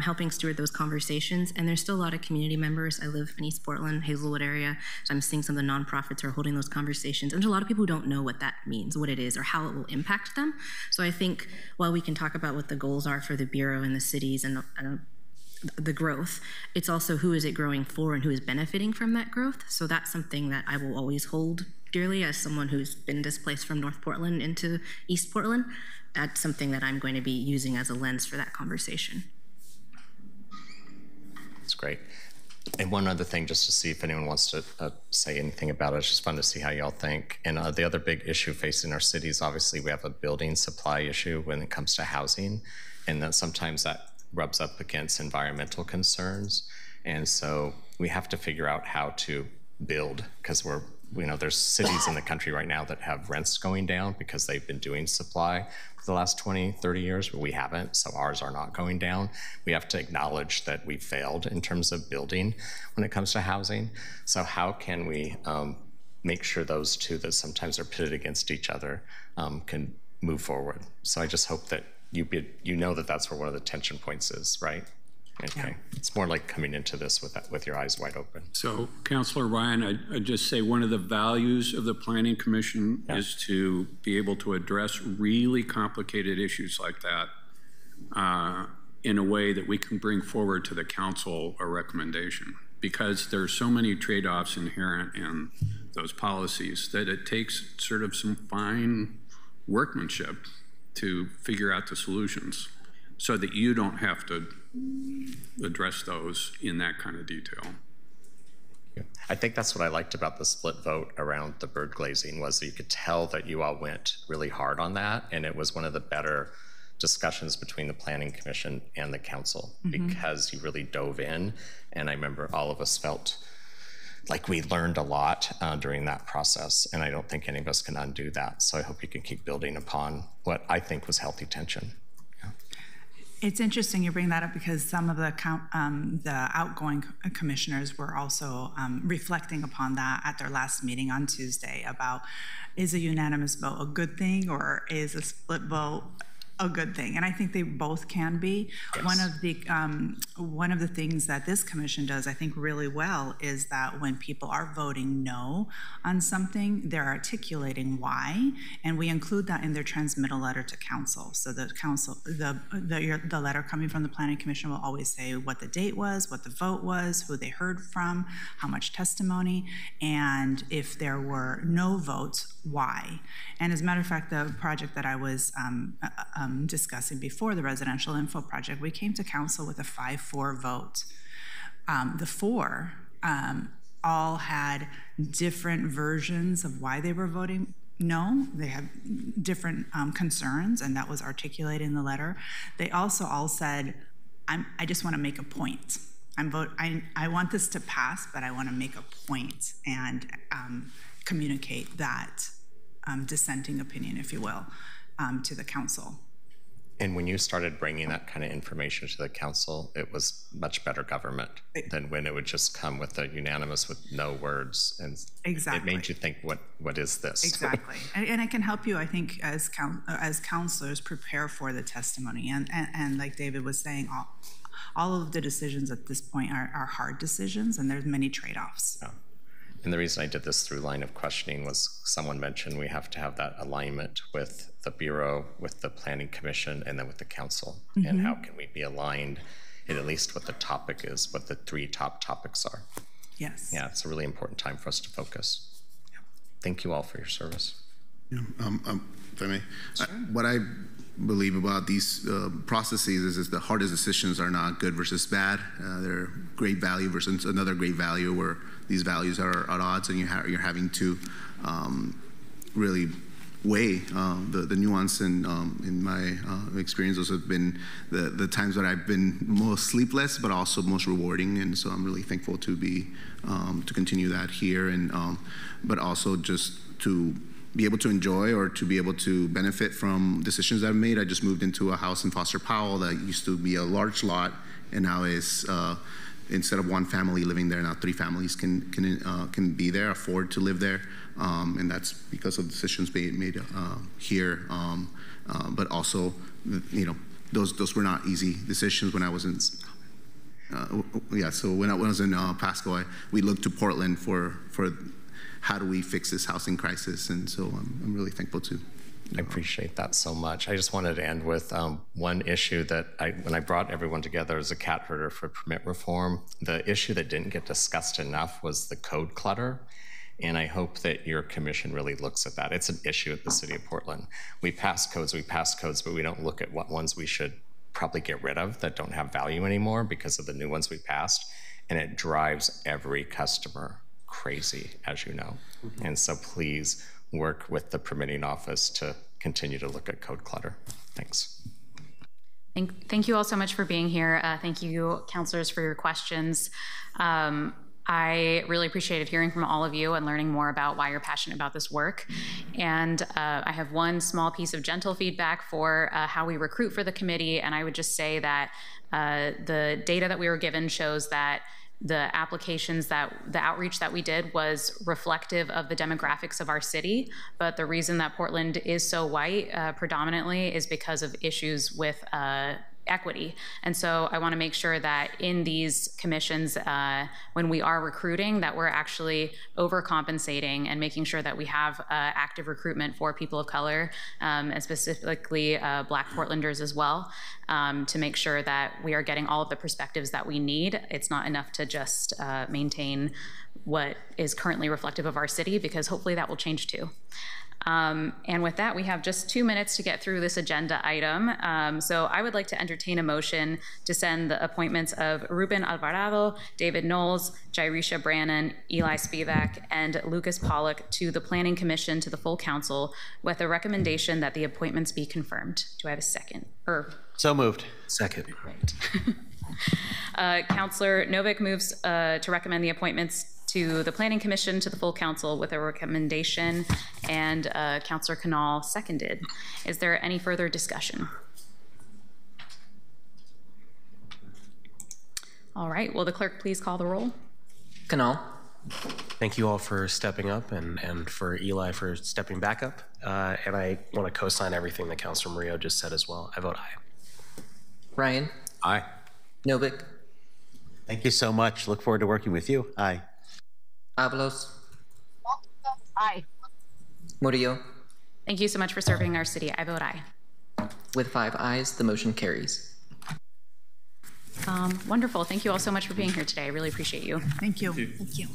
[SPEAKER 10] helping steward those conversations, and there's still a lot of community members. I live in East Portland, Hazelwood area, so I'm seeing some of the nonprofits who are holding those conversations, and there's a lot of people who don't know what that means, what it is, or how it will impact them. So I think while we can talk about what the goals are for the Bureau and the cities and the growth, it's also who is it growing for and who is benefiting from that growth. So that's something that I will always hold dearly as someone who's been displaced from North Portland into East Portland. That's something that I'm going to be using as a lens for that conversation.
[SPEAKER 14] That's great. And one other thing, just to see if anyone wants to say anything about it. It's just fun to see how y'all think. And the other big issue facing our cities, obviously we have a building supply issue when it comes to housing, and then sometimes that rubs up against environmental concerns. And so we have to figure out how to build, because there's cities in the country right now that have rents going down because they've been doing supply for the last 20, 30 years, but we haven't, so ours are not going down. We have to acknowledge that we failed in terms of building when it comes to housing. So how can we make sure those two that sometimes are pitted against each other can move forward? So I just hope that you know that that's where one of the tension points is, right? Okay. Yeah. It's more like coming into this with your eyes wide open.
[SPEAKER 13] So, Councilor Ryan, I'd just say one of the values of the Planning Commission is to be able to address really complicated issues like that in a way that we can bring forward to the council a recommendation, because there are so many trade-offs inherent in those policies that it takes sort of some fine workmanship to figure out the solutions so that you don't have to address those in that kind of detail.
[SPEAKER 14] Yeah. I think that's what I liked about the split vote around the bird glazing, was that you could tell that you all went really hard on that, and it was one of the better discussions between the Planning Commission and the council, because you really dove in, and I remember all of us felt like we learned a lot during that process, and I don't think any of us can undo that. So I hope you can keep building upon what I think was healthy tension. Yeah.
[SPEAKER 8] It's interesting you bring that up, because some of the outgoing commissioners were also reflecting upon that at their last meeting on Tuesday about, is a unanimous vote a good thing, or is a split vote a good thing? And I think they both can be. Yes. One of the things that this commission does, I think, really well is that when people are voting no on something, they're articulating why, and we include that in their transmittal letter to council. So the council, the letter coming from the Planning Commission will always say what the date was, what the vote was, who they heard from, how much testimony, and if there were no votes, why. And as a matter of fact, the project that I was discussing before, the residential info project, we came to council with a 5-4 vote. The 4 all had different versions of why they were voting no. They had different concerns, and that was articulated in the letter. They also all said, I just want to make a point. I want this to pass, but I want to make a point and communicate that dissenting opinion, if you will, to the council.
[SPEAKER 14] And when you started bringing that kind of information to the council, it was much better government than when it would just come with a unanimous with no words. And
[SPEAKER 8] exactly.
[SPEAKER 14] It made you think, what is this?
[SPEAKER 8] Exactly. And it can help you, I think, as counselors prepare for the testimony. And like David was saying, all of the decisions at this point are hard decisions, and there's many trade-offs.
[SPEAKER 14] Yeah. And the reason I did this through line of questioning was someone mentioned we have to have that alignment with the Bureau, with the Planning Commission, and then with the council. Mm-hmm. And how can we be aligned in at least what the topic is, what the 3 top topics are.
[SPEAKER 8] Yes.
[SPEAKER 14] Yeah, it's a really important time for us to focus. thank you all for your service.
[SPEAKER 11] Yeah, if I may, what I believe about these processes is the hardest decisions are not good versus bad. They're great value versus another great value, where these values are at odds, and you're having to really weigh the nuance. And in my experience, those have been the times that I've been most sleepless, but also most rewarding. And so I'm really thankful to be to continue that here, and but also just to be able to enjoy or to be able to benefit from decisions that I've made. I just moved into a house in Foster Powell that used to be a large lot, and now is instead of one family living there, now 3 families can be there, afford to live there, and that's because of decisions made here. But also, you know, those were not easy decisions when I was in. So when I was in Pasco, we looked to Portland for how do we fix this housing crisis, and so I'm really thankful too.
[SPEAKER 14] I appreciate that so much. I just wanted to end with one issue that when I brought everyone together as a cat herder for permit reform, the issue that didn't get discussed enough was the code clutter. And I hope that your commission really looks at that. It's an issue at the City of Portland. We pass codes, but we don't look at what ones we should probably get rid of that don't have value anymore because of the new ones we passed. And it drives every customer crazy, as you know. And so please work with the permitting office to continue to look at code clutter. Thanks.
[SPEAKER 1] Thank you all so much for being here. Thank you, counselors, for your questions. I really appreciated hearing from all of you and learning more about why you're passionate about this work. And I have one small piece of gentle feedback for how we recruit for the committee. And I would just say that the data that we were given shows that the applications, that the outreach that we did was reflective of the demographics of our city. But the reason that Portland is so white predominantly is because of issues with equity. And so I want to make sure that in these commissions, when we are recruiting, that we're actually overcompensating and making sure that we have active recruitment for people of color, and specifically Black Portlanders as well, to make sure that we are getting all of the perspectives that we need. It's not enough to just maintain what is currently reflective of our city, because hopefully that will change too. And with that, we have just 2 minutes to get through this agenda item. So I would like to entertain a motion to send the appointments of Ruben Alvarado, David Knowles, Jairisha Brannon, Eli Spivak, and Lucas Pollock to the Planning Commission to the full council with a recommendation that the appointments be confirmed. Do I have a second?
[SPEAKER 2] So moved.
[SPEAKER 5] Second.
[SPEAKER 1] Councillor Novick moves to recommend the appointments to the Planning Commission to the full council with a recommendation, and Councillor Canal seconded. Is there any further discussion? All right, will the clerk please call the roll?
[SPEAKER 4] Canal.
[SPEAKER 5] Thank you all for stepping up, and for Eli for stepping back up. And I want to co-sign everything that Councilor Murillo just said as well. I vote aye.
[SPEAKER 4] Ryan.
[SPEAKER 2] Aye.
[SPEAKER 4] Novick.
[SPEAKER 2] Thank you so much. Look forward to working with you. Aye.
[SPEAKER 4] Avalos.
[SPEAKER 3] Aye.
[SPEAKER 4] Murillo.
[SPEAKER 1] Thank you so much for serving our city. I vote aye.
[SPEAKER 4] With 5 ayes, the motion carries.
[SPEAKER 1] Wonderful. Thank you all so much for being here today. I really appreciate you.
[SPEAKER 8] Thank you. Thank you.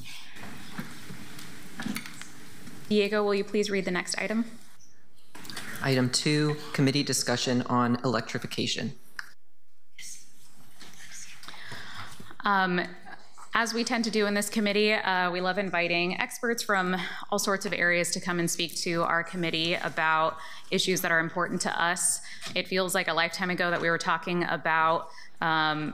[SPEAKER 1] Diego, will you please read the next item?
[SPEAKER 4] Item 2, committee discussion on electrification.
[SPEAKER 1] As we tend to do in this committee, we love inviting experts from all sorts of areas to come and speak to our committee about issues that are important to us. It feels like a lifetime ago that we were talking about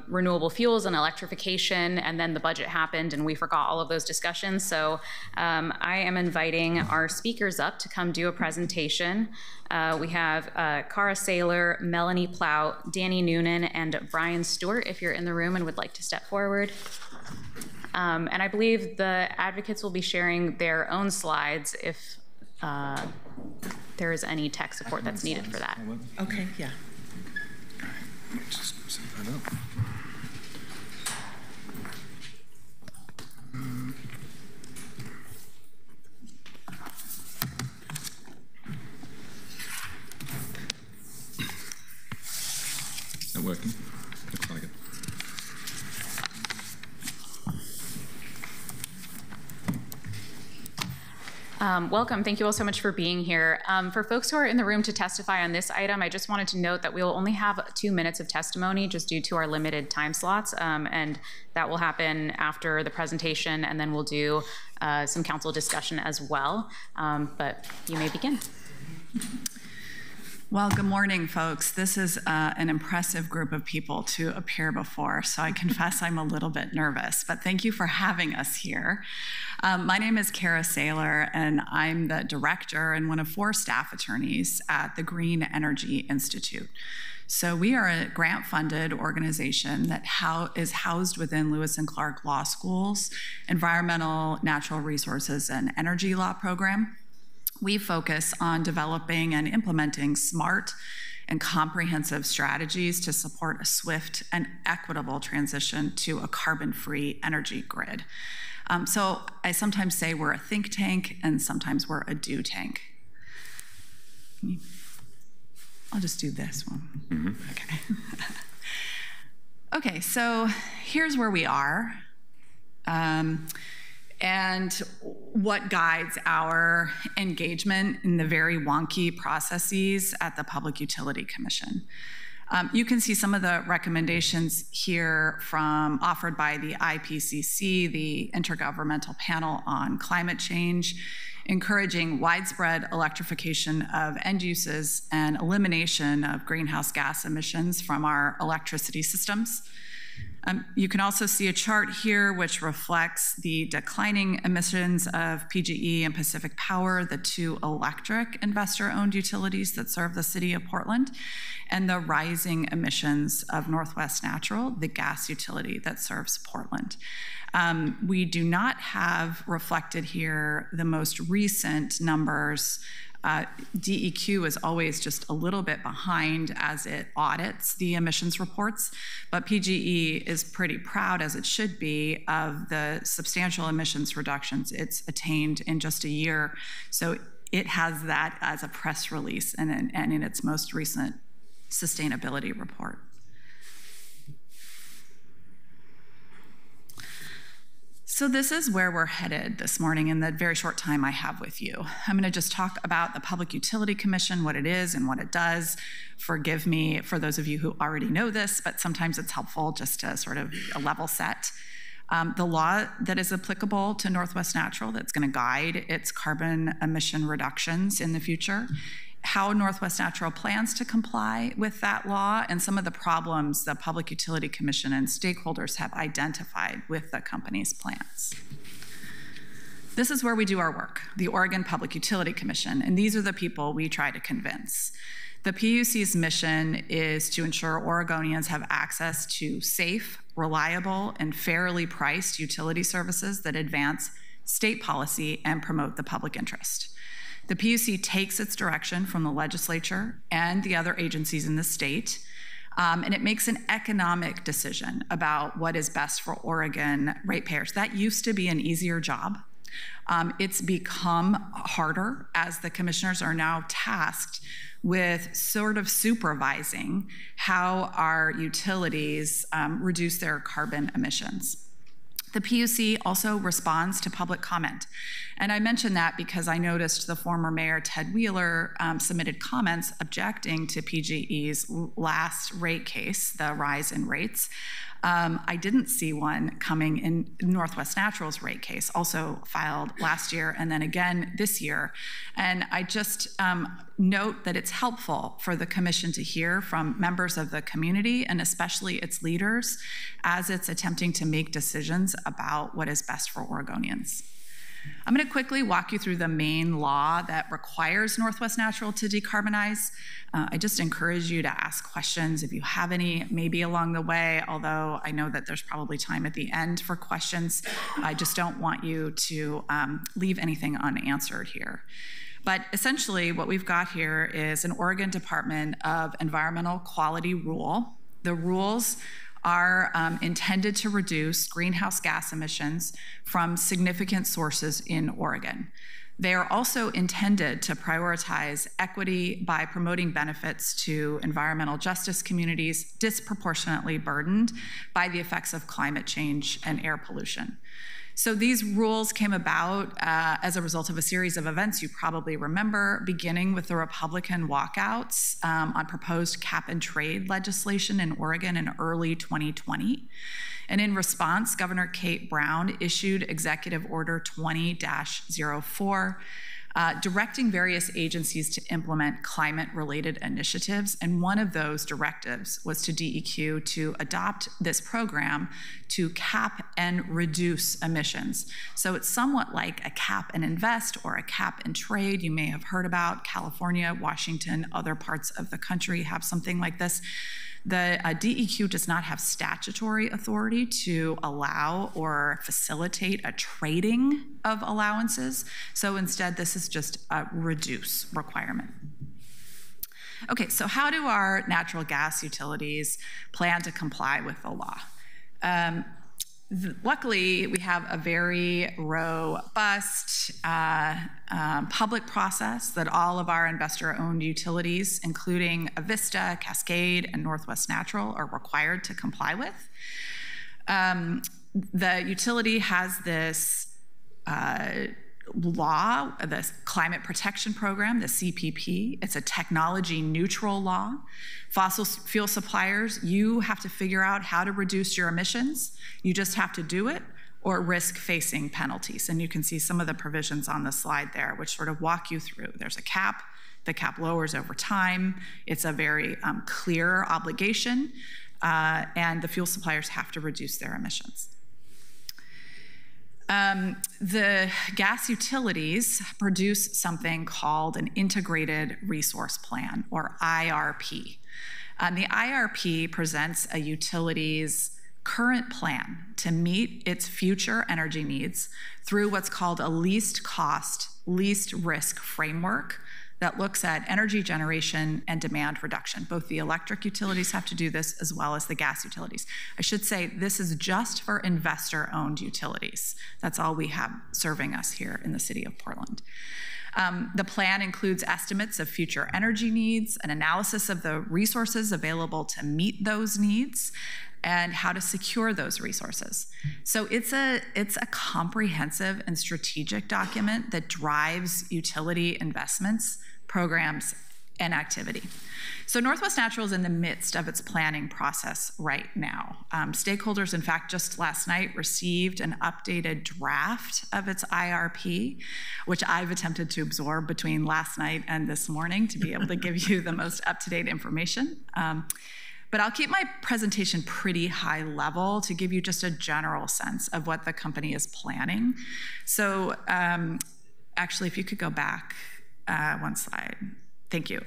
[SPEAKER 1] renewable fuels and electrification, and then the budget happened and we forgot all of those discussions. So I am inviting our speakers up to come do a presentation. We have Cara Saylor, Melanie Plout, Danny Noonan, and Brian Stewart, if you're in the room and would like to step forward. And I believe the advocates will be sharing their own slides if there is any tech support that's needed for that.
[SPEAKER 8] Okay, yeah.
[SPEAKER 15] Just set that up. Is that working? Looks like it.
[SPEAKER 1] Welcome. Thank you all so much for being here. For folks who are in the room to testify on this item, I just wanted to note that we will only have 2 minutes of testimony just due to our limited time slots, and that will happen after the presentation, and then we'll do some council discussion as well. But you may begin.
[SPEAKER 16] Well, good morning, folks. This is an impressive group of people to appear before, so I confess I'm a little bit nervous, but thank you for having us here. My name is Kara Saylor, and I'm the director and one of 4 staff attorneys at the Green Energy Institute. So we are a grant-funded organization that is housed within Lewis and Clark Law School's Environmental, Natural Resources, and Energy Law program. We focus on developing and implementing smart and comprehensive strategies to support a swift and equitable transition to a carbon-free energy grid. So I sometimes say we're a think tank, and sometimes we're a do tank. I'll just do this one. Okay. Okay, so here's where we are. And what guides our engagement in the very wonky processes at the Public Utility Commission. You can see some of the recommendations here offered by the IPCC, the Intergovernmental Panel on Climate Change, encouraging widespread electrification of end uses and elimination of greenhouse gas emissions from our electricity systems. You can also see a chart here which reflects the declining emissions of PGE and Pacific Power, the 2 electric investor-owned utilities that serve the city of Portland, and the rising emissions of Northwest Natural, the gas utility that serves Portland. We do not have reflected here the most recent numbers. DEQ is always just a little bit behind as it audits the emissions reports, but PGE is pretty proud, as it should be, of the substantial emissions reductions it's attained in just a year. So it has that as a press release and in its most recent sustainability report. So this is where we're headed this morning in the very short time I have with you. I'm going to just talk about the Public Utility Commission, what it is and what it does. Forgive me for those of you who already know this, but sometimes it's helpful just to sort of level set. The law that is applicable to Northwest Natural that's going to guide its carbon emission reductions in the future, how Northwest Natural plans to comply with that law, and some of the problems the Public Utility Commission and stakeholders have identified with the company's plans. This is where we do our work, the Oregon Public Utility Commission, and these are the people we try to convince. The PUC's mission is to ensure Oregonians have access to safe, reliable, and fairly priced utility services that advance state policy and promote the public interest. The PUC takes its direction from the legislature and the other agencies in the state, and it makes an economic decision about what is best for Oregon ratepayers. That used to be an easier job. It's become harder as the commissioners are now tasked with sort of supervising how our utilities reduce their carbon emissions. The PUC also responds to public comment. And I mention that because I noticed the former mayor, Ted Wheeler, submitted comments objecting to PGE's last rate case, the rise in rates. I didn't see one coming in Northwest Natural's rate case, also filed last year and then again this year. And I just note that it's helpful for the commission to hear from members of the community and especially its leaders as it's attempting to make decisions about what is best for Oregonians. I'm going to quickly walk you through the main law that requires Northwest Natural to decarbonize. I just encourage you to ask questions if you have any, maybe along the way, although I know that there's probably time at the end for questions. I just don't want you to leave anything unanswered here. But essentially what we've got here is an Oregon Department of Environmental Quality rule. The rules are intended to reduce greenhouse gas emissions from significant sources in Oregon. They are also intended to prioritize equity by promoting benefits to environmental justice communities disproportionately burdened by the effects of climate change and air pollution. So these rules came about as a result of a series of events you probably remember, beginning with the Republican walkouts on proposed cap and trade legislation in Oregon in early 2020. And in response, Governor Kate Brown issued Executive Order 20-04, directing various agencies to implement climate-related initiatives. And one of those directives was to DEQ to adopt this program to cap and reduce emissions. So it's somewhat like a cap and invest or a cap and trade. You may have heard about California, Washington, other parts of the country have something like this. The DEQ does not have statutory authority to allow or facilitate a trading of allowances. So instead, this is just a reduce requirement. Okay, so how do our natural gas utilities plan to comply with the law? Luckily, we have a very robust public process that all of our investor-owned utilities, including Avista, Cascade, and Northwest Natural, are required to comply with. The utility has this law, the Climate Protection Program, the CPP. It's a technology neutral law. Fossil fuel suppliers, you have to figure out how to reduce your emissions. You just have to do it or risk facing penalties. And you can see some of the provisions on the slide there, which sort of walk you through. There's a cap. The cap lowers over time. It's a very clear obligation, and the fuel suppliers have to reduce their emissions. The gas utilities produce something called an Integrated Resource Plan, or IRP. The IRP presents a utility's current plan to meet its future energy needs through what's called a least cost, least risk framework that looks at energy generation and demand reduction. Both the electric utilities have to do this as well as the gas utilities. I should say this is just for investor-owned utilities. That's all we have serving us here in the city of Portland. The plan includes estimates of future energy needs, an analysis of the resources available to meet those needs, and how to secure those resources. So it's a comprehensive and strategic document that drives utility investments, programs, and activity. So Northwest Natural is in the midst of its planning process right now. Stakeholders, in fact, just last night received an updated draft of its IRP, which I've attempted to absorb between last night and this morning to be able to give you the most up-to-date information. But I'll keep my presentation pretty high level to give you just a general sense of what the company is planning. So actually, if you could go back one slide. Thank you.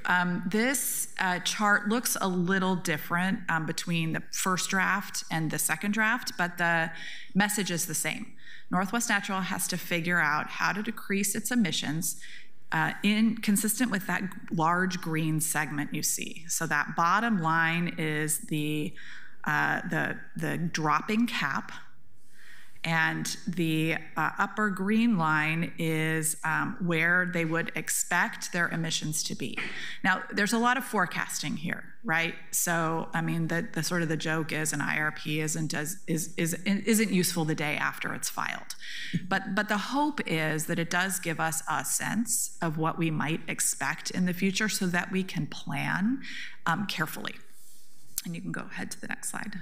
[SPEAKER 16] This chart looks a little different between the first draft and the second draft, but the message is the same. Northwest Natural has to figure out how to decrease its emissions consistent with that large green segment you see. So that bottom line is the dropping cap, and the upper green line is where they would expect their emissions to be. Now, there's a lot of forecasting here, right? So, I mean, the sort of the joke is an IRP isn't useful the day after it's filed. But the hope is that it does give us a sense of what we might expect in the future so that we can plan carefully. And you can go ahead to the next slide.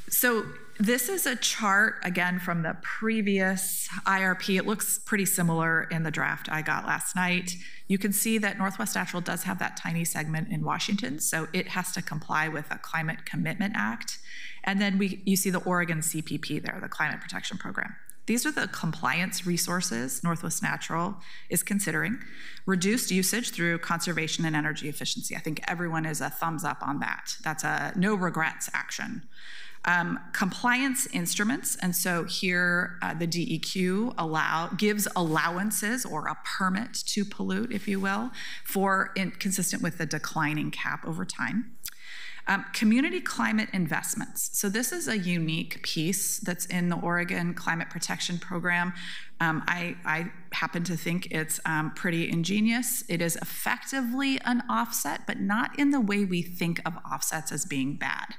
[SPEAKER 16] So this is a chart, again, from the previous IRP. It looks pretty similar in the draft I got last night. You can see that Northwest Natural does have that tiny segment in Washington, so it has to comply with a Climate Commitment Act. And then you see the Oregon CPP there, the Climate Protection Program. These are the compliance resources Northwest Natural is considering. Reduced usage through conservation and energy efficiency. I think everyone is a thumbs up on that. That's a no regrets action. Compliance instruments, and so here the DEQ gives allowances or a permit to pollute, if you will, consistent with the declining cap over time. Community climate investments. So this is a unique piece that's in the Oregon Climate Protection Program. I happen to think it's pretty ingenious. It is effectively an offset, but not in the way we think of offsets as being bad.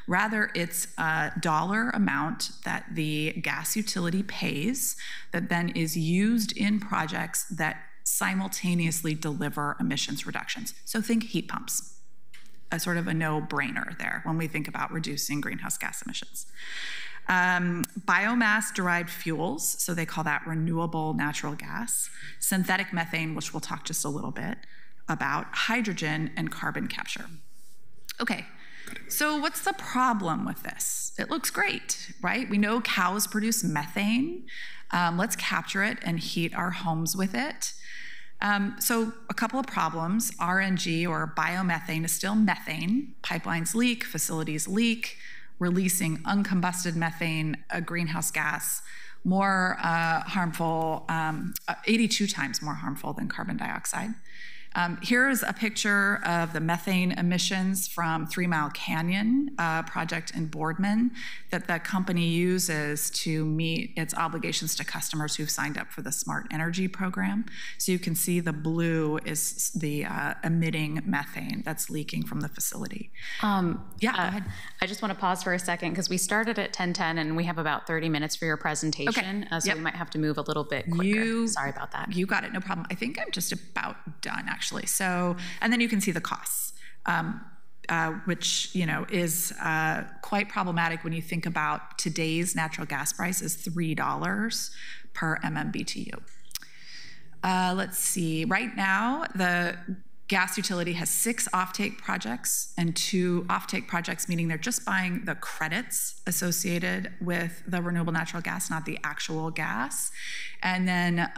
[SPEAKER 16] Rather, it's a dollar amount that the gas utility pays that then is used in projects that simultaneously deliver emissions reductions. So think heat pumps. A sort of a no-brainer there when we think about reducing greenhouse gas emissions. Biomass-derived fuels, so they call that renewable natural gas, synthetic methane, which we'll talk just a little bit about, hydrogen, and carbon capture. Okay, so what's the problem with this? It looks great, right? We know cows produce methane. Let's capture it and heat our homes with it. So a couple of problems. RNG, or biomethane, is still methane. Pipelines leak, facilities leak, releasing uncombusted methane, a greenhouse gas, more harmful, 82 times more harmful than carbon dioxide. Here's a picture of the methane emissions from 3 Mile Canyon project in Boardman that the company uses to meet its obligations to customers who've signed up for the Smart Energy Program. So you can see the blue is the emitting methane that's leaking from the facility. Go ahead.
[SPEAKER 1] I just want to pause for a second because we started at 10:10 and we have about 30 minutes for your presentation.
[SPEAKER 16] Okay.
[SPEAKER 1] So we might have to move a little bit quicker. Sorry about that.
[SPEAKER 16] You got it, no problem. I think I'm just about done, actually. So, and then you can see the costs, which, you know, is quite problematic when you think about today's natural gas price is $3 per MMBTU. Let's see, right now, the gas utility has 6 offtake projects and 2 offtake projects, meaning they're just buying the credits associated with the renewable natural gas, not the actual gas. And then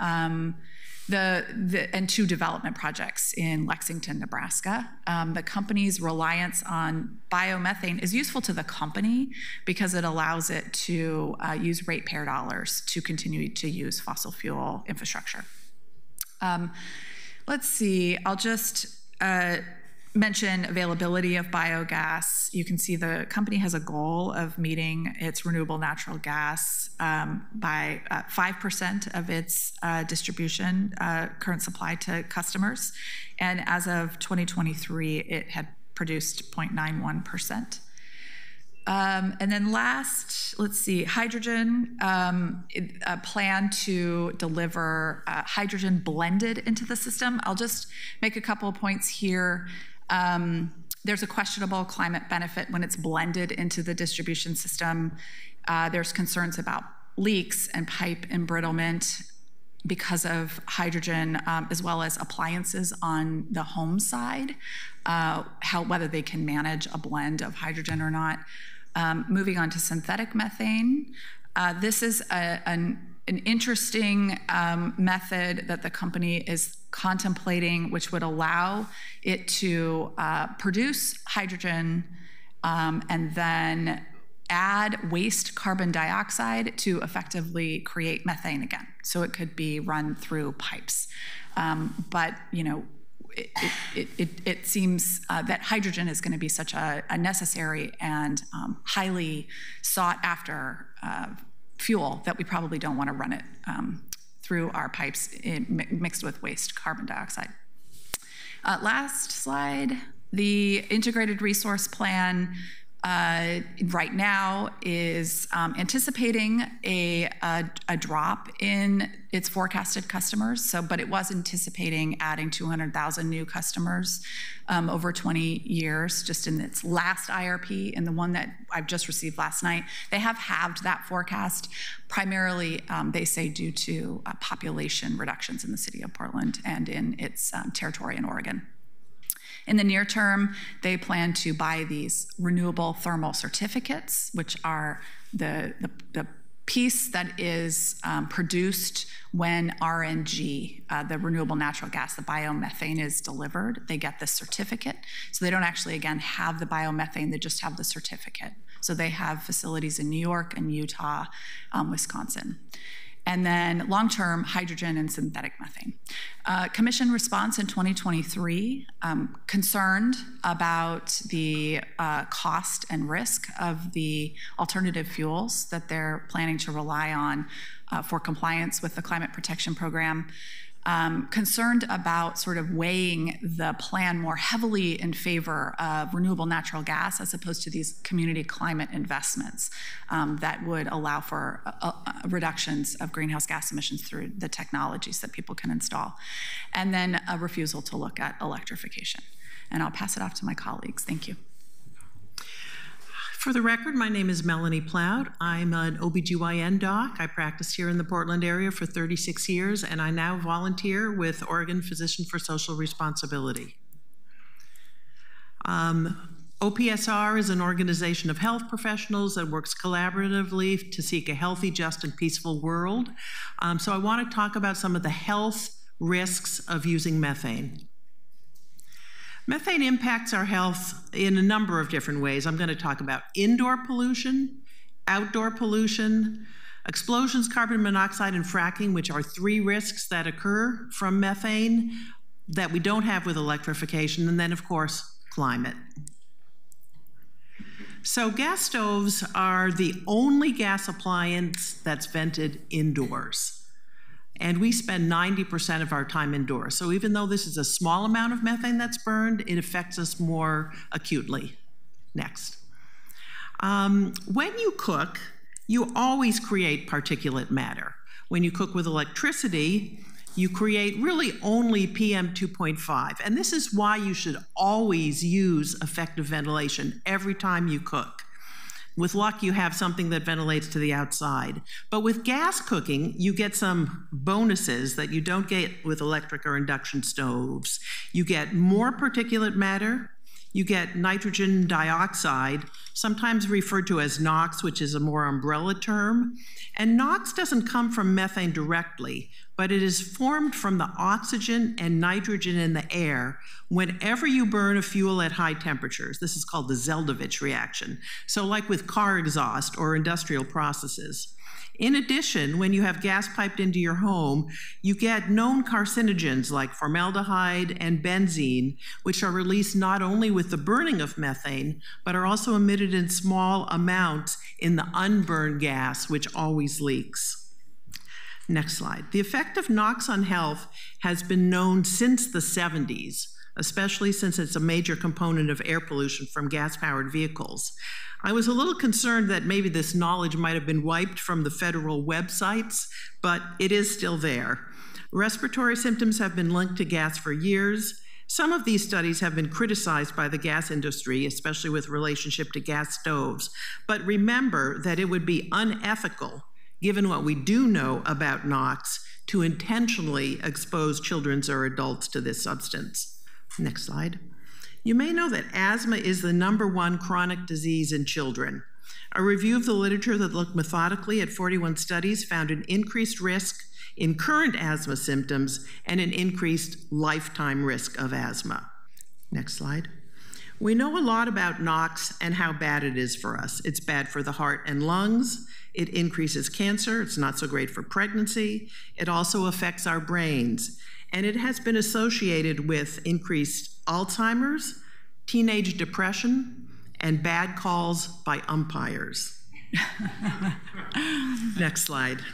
[SPEAKER 16] and 2 development projects in Lexington, Nebraska. The company's reliance on biomethane is useful to the company because it allows it to use ratepayer dollars to continue to use fossil fuel infrastructure. Let's see, I'll just mention availability of biogas. You can see the company has a goal of meeting its renewable natural gas by 5% of its distribution, current supply to customers. And as of 2023, it had produced 0.91%. And then last, let's see, hydrogen, a plan to deliver hydrogen blended into the system. I'll just make a couple of points here. There's a questionable climate benefit when it's blended into the distribution system. There's concerns about leaks and pipe embrittlement because of hydrogen, as well as appliances on the home side, whether they can manage a blend of hydrogen or not. Moving on to synthetic methane. This is an interesting method that the company is contemplating, which would allow it to produce hydrogen and then add waste carbon dioxide to effectively create methane again. So it could be run through pipes. But, you know, it seems that hydrogen is going to be such a necessary and highly sought after fuel that we probably don't want to run it through our pipes mixed with waste carbon dioxide. Last slide, the integrated resource plan right now is anticipating a drop in its forecasted customers. But it was anticipating adding 200,000 new customers over 20 years, just in its last IRP, and the one that I've just received last night. They have halved that forecast, primarily, they say, due to population reductions in the city of Portland and in its territory in Oregon. In the near term, they plan to buy these renewable thermal certificates, which are the piece that is produced when RNG, the renewable natural gas, the biomethane, is delivered. They get this certificate. So they don't actually, again, have the biomethane, they just have the certificate. So they have facilities in New York and Utah, Wisconsin. And then long-term hydrogen and synthetic methane. Commission response in 2023, concerned about the cost and risk of the alternative fuels that they're planning to rely on for compliance with the Climate Protection Program. Concerned about sort of weighing the plan more heavily in favor of renewable natural gas as opposed to these community climate investments that would allow for reductions of greenhouse gas emissions through the technologies that people can install. And then a refusal to look at electrification. And I'll pass it off to my colleagues. Thank you.
[SPEAKER 17] For the record, my name is Melanie Plowd. I'm an OBGYN doc. I practiced here in the Portland area for 36 years, and I now volunteer with Oregon Physician for Social Responsibility. OPSR is an organization of health professionals that works collaboratively to seek a healthy, just, and peaceful world. So I want to talk about some of the health risks of using methane. Methane impacts our health in a number of different ways. I'm going to talk about indoor pollution, outdoor pollution, explosions, carbon monoxide, and fracking, which are 3 risks that occur from methane that we don't have with electrification, and then, of course, climate. So gas stoves are the only gas appliance that's vented indoors. And we spend 90% of our time indoors. So even though this is a small amount of methane that's burned, it affects us more acutely. Next. When you cook, you always create particulate matter. When you cook with electricity, you create really only PM 2.5. And this is why you should always use effective ventilation every time you cook. With luck, you have something that ventilates to the outside. But with gas cooking, you get some bonuses that you don't get with electric or induction stoves. You get more particulate matter. You get nitrogen dioxide, sometimes referred to as NOx, which is a more umbrella term. And NOx doesn't come from methane directly, but it is formed from the oxygen and nitrogen in the air whenever you burn a fuel at high temperatures. This is called the Zeldovich reaction. So like with car exhaust or industrial processes. In addition, when you have gas piped into your home, you get known carcinogens like formaldehyde and benzene, which are released not only with the burning of methane, but are also emitted in small amounts in the unburned gas, which always leaks. Next slide. The effect of NOx on health has been known since the 70s, especially since it's a major component of air pollution from gas-powered vehicles. I was a little concerned that maybe this knowledge might have been wiped from the federal websites, but it is still there. Respiratory symptoms have been linked to gas for years. Some of these studies have been criticized by the gas industry, especially with relationship to gas stoves. But remember that it would be unethical, given what we do know about NOx, to intentionally expose children or adults to this substance. Next slide. You may know that asthma is the #1 chronic disease in children. A review of the literature that looked methodically at 41 studies found an increased risk in current asthma symptoms and an increased lifetime risk of asthma. Next slide. We know a lot about NOx and how bad it is for us. It's bad for the heart and lungs. It increases cancer. It's not so great for pregnancy. It also affects our brains. And it has been associated with increased Alzheimer's, teenage depression, and bad calls by umpires. Next slide.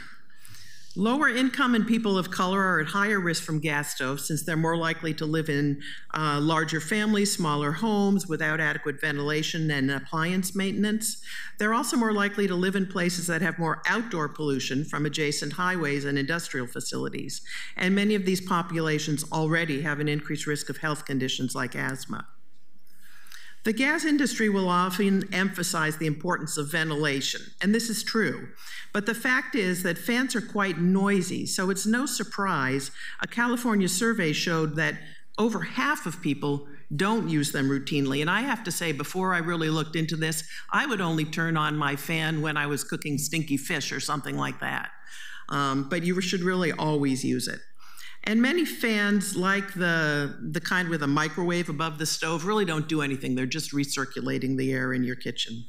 [SPEAKER 17] Lower income and people of color are at higher risk from gas stoves since they're more likely to live in larger families, smaller homes without adequate ventilation and appliance maintenance. They're also more likely to live in places that have more outdoor pollution from adjacent highways and industrial facilities. And many of these populations already have an increased risk of health conditions like asthma. The gas industry will often emphasize the importance of ventilation, and this is true. But the fact is that fans are quite noisy, so it's no surprise a California survey showed that over half of people don't use them routinely. And I have to say, before I really looked into this, I would only turn on my fan when I was cooking stinky fish or something like that. But you should really always use it. And many fans, like the kind with a microwave above the stove, really don't do anything. They're just recirculating the air in your kitchen.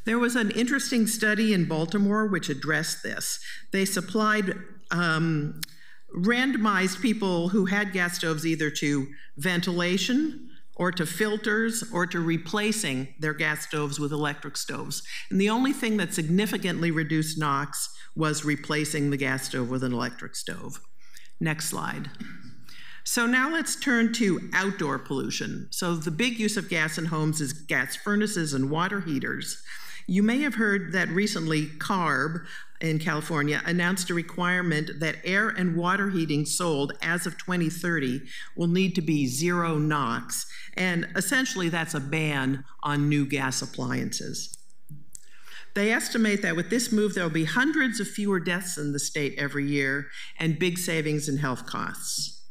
[SPEAKER 17] There was an interesting study in Baltimore which addressed this. They supplied randomized people who had gas stoves either to ventilation or to filters or to replacing their gas stoves with electric stoves. And the only thing that significantly reduced NOx was replacing the gas stove with an electric stove. Next slide. So now let's turn to outdoor pollution. So the big use of gas in homes is gas furnaces and water heaters. You may have heard that recently CARB in California announced a requirement that air and water heating sold as of 2030 will need to be zero NOx. And essentially that's a ban on new gas appliances. They estimate that with this move, there will be hundreds of fewer deaths in the state every year and big savings in health costs.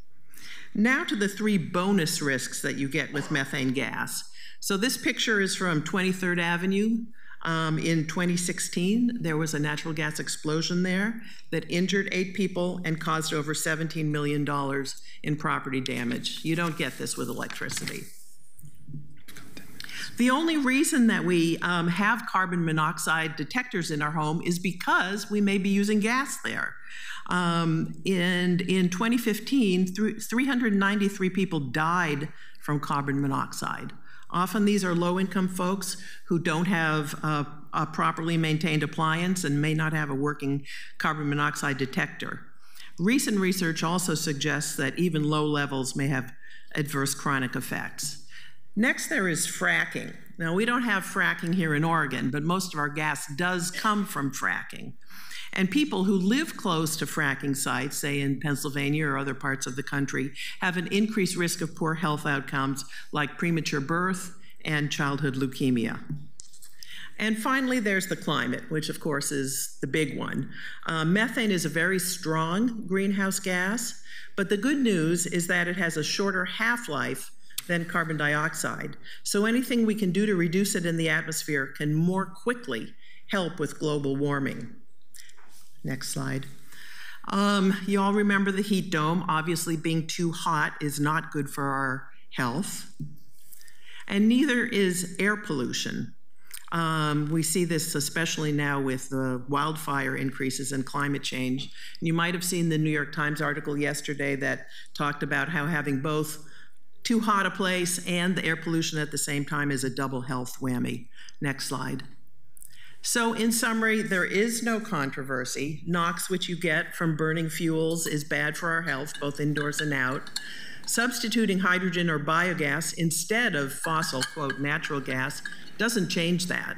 [SPEAKER 17] Now to the 3 bonus risks that you get with methane gas. So this picture is from 23rd Avenue. In 2016, there was a natural gas explosion there that injured 8 people and caused over $17 million in property damage. You don't get this with electricity. The only reason that we have carbon monoxide detectors in our home is because we may be using gas there. And in 2015, 393 people died from carbon monoxide. Often these are low-income folks who don't have a properly maintained appliance and may not have a working carbon monoxide detector. Recent research also suggests that even low levels may have adverse chronic effects. Next, there is fracking. Now, we don't have fracking here in Oregon, but most of our gas does come from fracking. And people who live close to fracking sites, say in Pennsylvania or other parts of the country, have an increased risk of poor health outcomes like premature birth and childhood leukemia. And finally, there's the climate, which of course is the big one. Methane is a very strong greenhouse gas, but the good news is that it has a shorter half-life than carbon dioxide. So anything we can do to reduce it in the atmosphere can more quickly help with global warming. Next slide. You all remember the heat dome. Obviously, being too hot is not good for our health. And neither is air pollution. We see this especially now with the wildfire increases and climate change. You might have seen the New York Times article yesterday that talked about how having both too hot a place and the air pollution at the same time is a double health whammy. Next slide. So in summary, there is no controversy. NOx, which you get from burning fuels, is bad for our health, both indoors and out. Substituting hydrogen or biogas instead of fossil, quote, natural gas doesn't change that.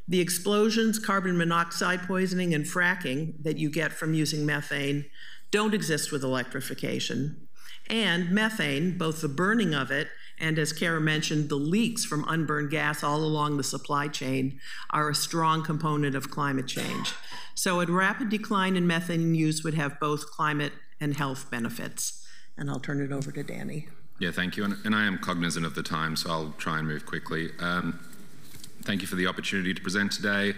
[SPEAKER 17] The explosions, carbon monoxide poisoning, and fracking that you get from using methane don't exist with electrification. And methane, both the burning of it and, as Kara mentioned, the leaks from unburned gas all along the supply chain are a strong component of climate change. So a rapid decline in methane use would have both climate and health benefits. And I'll turn it over to Danny.
[SPEAKER 15] Yeah, thank you. And I am cognizant of the time, so I'll try and move quickly. Thank you for the opportunity to present today.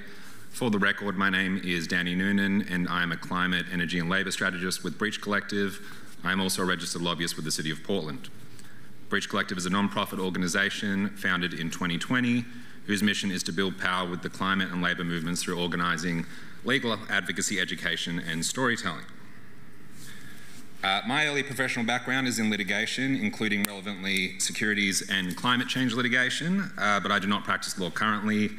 [SPEAKER 15] For the record, my name is Danny Noonan, and I am a climate, energy, and labour strategist with Breach Collective. I am also a registered lobbyist with the City of Portland. Breach Collective is a non-profit organisation founded in 2020 whose mission is to build power with the climate and labour movements through organising legal advocacy, education and storytelling. My early professional background is in litigation, including relevantly securities and climate change litigation, but I do not practice law currently.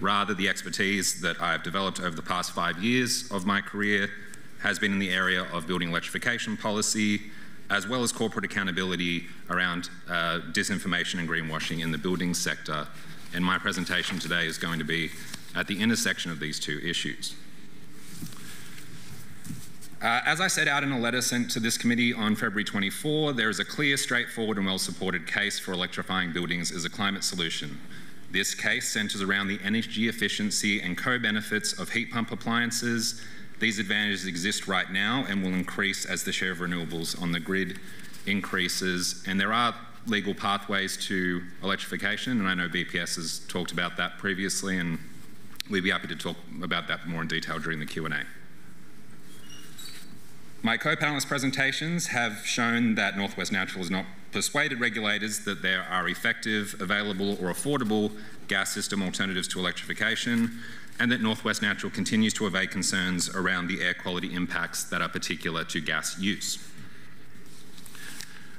[SPEAKER 15] Rather, the expertise that I have developed over the past 5 years of my career has been in the area of building electrification policy, as well as corporate accountability around disinformation and greenwashing in the building sector. And my presentation today is going to be at the intersection of these two issues. As I set out in a letter sent to this committee on February 24, there is a clear, straightforward and well-supported case for electrifying buildings as a climate solution. This case centres around the energy efficiency and co-benefits of heat pump appliances. These advantages exist right now and will increase as the share of renewables on the grid increases. And there are legal pathways to electrification, and I know BPS has talked about that previously, and we'd be happy to talk about that more in detail during the Q&A. My co-panelists' presentations have shown that Northwest Natural has not persuaded regulators that there are effective, available or affordable gas system alternatives to electrification, and that Northwest Natural continues to evade concerns around the air quality impacts that are particular to gas use.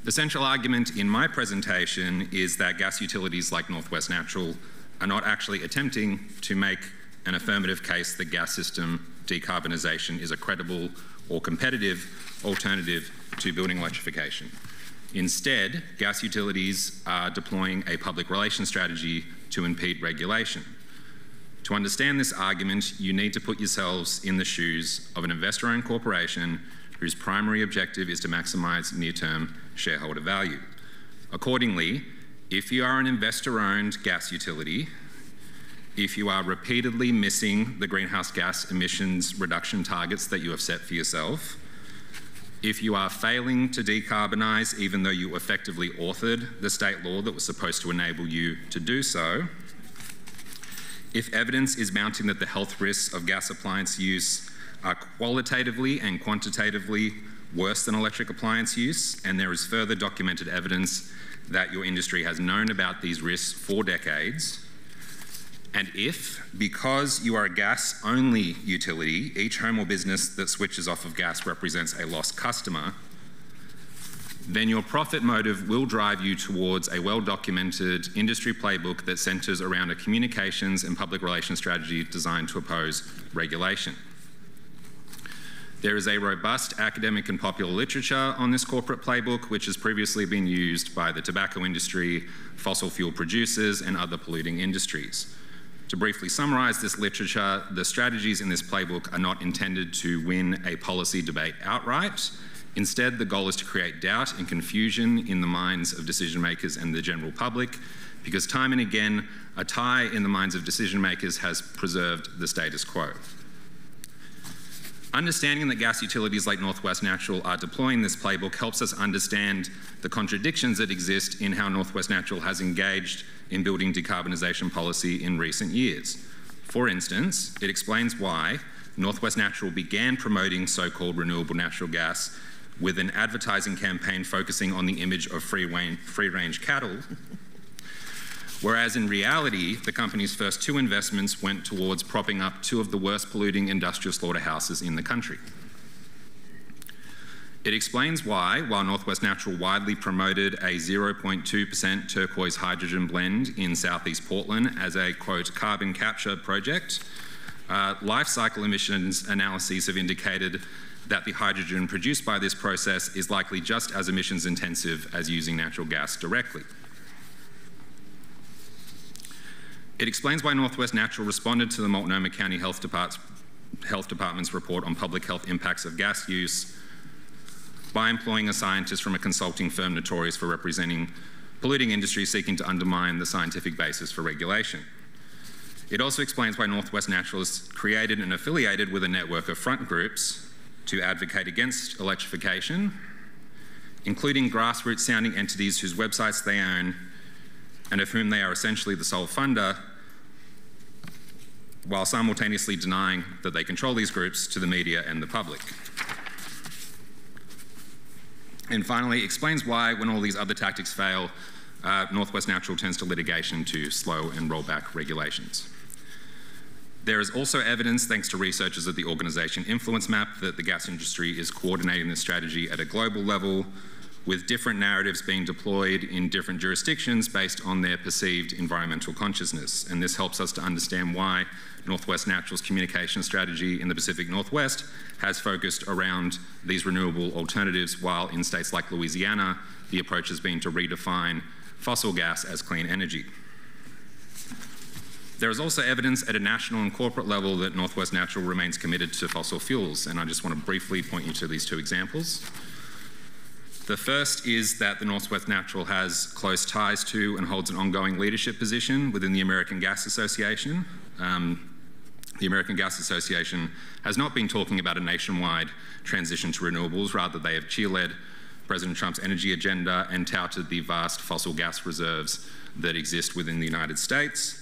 [SPEAKER 15] The central argument in my presentation is that gas utilities like Northwest Natural are not actually attempting to make an affirmative case that gas system decarbonisation is a credible or competitive alternative to building electrification. Instead, gas utilities are deploying a public relations strategy to impede regulation. To understand this argument, you need to put yourselves in the shoes of an investor-owned corporation whose primary objective is to maximise near-term shareholder value. Accordingly, if you are an investor-owned gas utility, if you are repeatedly missing the greenhouse gas emissions reduction targets that you have set for yourself, if you are failing to decarbonise even though you effectively authored the state law that was supposed to enable you to do so, if evidence is mounting that the health risks of gas appliance use are qualitatively and quantitatively worse than electric appliance use, and there is further documented evidence that your industry has known about these risks for decades, and if, because you are a gas-only utility, each home or business that switches off of gas represents a lost customer, then your profit motive will drive you towards a well-documented industry playbook that centres around a communications and public relations strategy designed to oppose regulation. There is a robust academic and popular literature on this corporate playbook, which has previously been used by the tobacco industry, fossil fuel producers, and other polluting industries. To briefly summarise this literature, the strategies in this playbook are not intended to win a policy debate outright. Instead, the goal is to create doubt and confusion in the minds of decision makers and the general public, because time and again, a tie in the minds of decision makers has preserved the status quo. Understanding that gas utilities like Northwest Natural are deploying this playbook helps us understand the contradictions that exist in how Northwest Natural has engaged in building decarbonisation policy in recent years. For instance, it explains why Northwest Natural began promoting so-called renewable natural gas with an advertising campaign focusing on the image of free-range cattle, whereas in reality, the company's first two investments went towards propping up two of the worst polluting industrial slaughterhouses in the country. It explains why, while Northwest Natural widely promoted a 0.2% turquoise hydrogen blend in southeast Portland as a, quote, carbon capture project, life cycle emissions analyses have indicated that the hydrogen produced by this process is likely just as emissions intensive as using natural gas directly. It explains why Northwest Natural responded to the Multnomah County Health Department's report on public health impacts of gas use by employing a scientist from a consulting firm notorious for representing polluting industries seeking to undermine the scientific basis for regulation. It also explains why Northwest Natural has created and affiliated with a network of front groups to advocate against electrification, including grassroots-sounding entities whose websites they own and of whom they are essentially the sole funder, while simultaneously denying that they control these groups to the media and the public. And finally, explains why, when all these other tactics fail, Northwest Natural turns to litigation to slow and roll back regulations. There is also evidence, thanks to researchers at the organisation Influence Map, that the gas industry is coordinating this strategy at a global level, with different narratives being deployed in different jurisdictions based on their perceived environmental consciousness. And this helps us to understand why Northwest Natural's communication strategy in the Pacific Northwest has focused around these renewable alternatives, while in states like Louisiana, the approach has been to redefine fossil gas as clean energy. There is also evidence at a national and corporate level that Northwest Natural remains committed to fossil fuels, and I just want to briefly point you to these two examples. The first is that the Northwest Natural has close ties to and holds an ongoing leadership position within the American Gas Association. The American Gas Association has not been talking about a nationwide transition to renewables, rather they have cheerled President Trump's energy agenda and touted the vast fossil gas reserves that exist within the United States.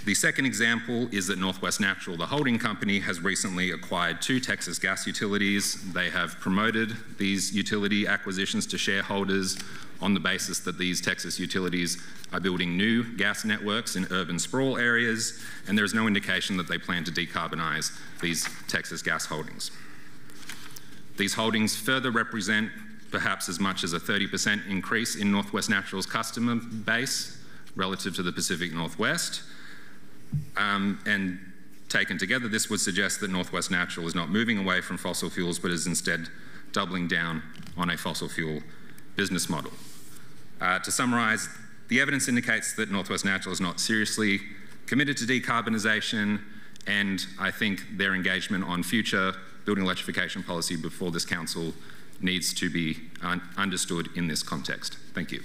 [SPEAKER 15] The second example is that Northwest Natural, the holding company, has recently acquired 2 Texas gas utilities. They have promoted these utility acquisitions to shareholders on the basis that these Texas utilities are building new gas networks in urban sprawl areas, and there is no indication that they plan to decarbonize these Texas gas holdings. These holdings further represent perhaps as much as a 30% increase in Northwest Natural's customer base relative to the Pacific Northwest. And taken together, this would suggest that Northwest Natural is not moving away from fossil fuels, but is instead doubling down on a fossil fuel business model. To summarize, the evidence indicates that Northwest Natural is not seriously committed to decarbonisation, and I think their engagement on future building electrification policy before this council needs to be understood in this context. Thank you.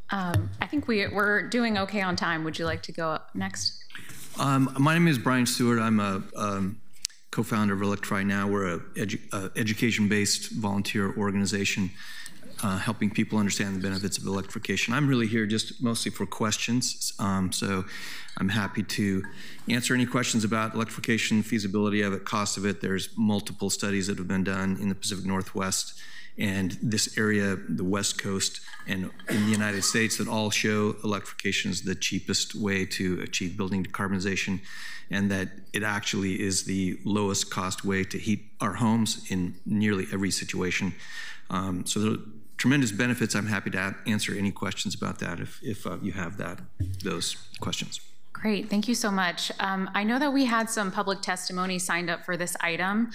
[SPEAKER 1] I think we're doing okay on time. Would you like to go up next?
[SPEAKER 18] My name is Brian Stewart. I'm a co-founder of Electrify Now. We're an education-based volunteer organization helping people understand the benefits of electrification. I'm really here just mostly for questions, so I'm happy to answer any questions about electrification, feasibility of it, cost of it. There's multiple studies that have been done in the Pacific Northwest and this area, the West Coast, and in the United States that all show electrification is the cheapest way to achieve building decarbonization, and that it actually is the lowest cost way to heat our homes in nearly every situation. So there are tremendous benefits. I'm happy to answer any questions about that if you have those questions.
[SPEAKER 1] Great, thank you so much. I know that we had some public testimony signed up for this item.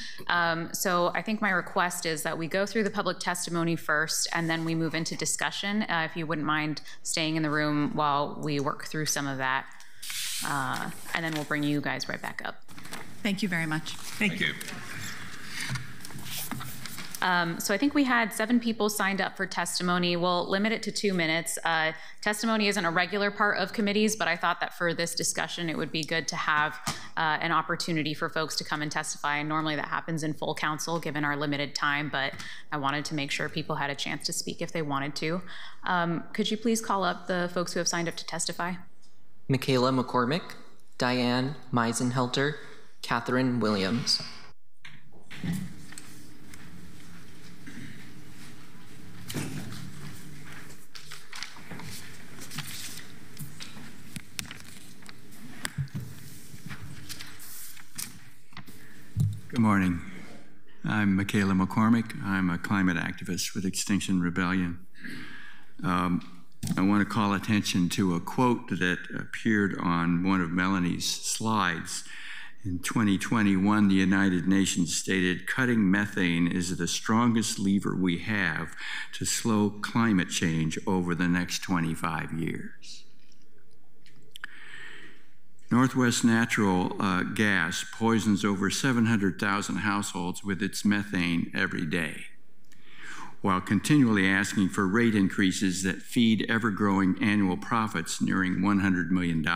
[SPEAKER 1] So I think my request is that we go through the public testimony first and then we move into discussion. If you wouldn't mind staying in the room while we work through some of that. And then we'll bring you guys right back up.
[SPEAKER 16] Thank you very much.
[SPEAKER 15] Thank you.
[SPEAKER 1] So I think we had 7 people signed up for testimony. We'll limit it to 2 minutes. Testimony isn't a regular part of committees, but I thought that for this discussion, it would be good to have an opportunity for folks to come and testify. And normally that happens in full council, given our limited time, but I wanted to make sure people had a chance to speak if they wanted to. Could you please call up the folks who have signed up to testify?
[SPEAKER 4] Michaela McCormick, Diane Meisenhelter, Catherine Williams.
[SPEAKER 19] Good morning. I'm Michaela McCormick. I'm a climate activist with Extinction Rebellion. I want to call attention to a quote that appeared on one of Melanie's slides. In 2021, the United Nations stated, "Cutting methane is the strongest lever we have to slow climate change over the next 25 years." Northwest Natural gas poisons over 700,000 households with its methane every day, while continually asking for rate increases that feed ever-growing annual profits nearing $100 million.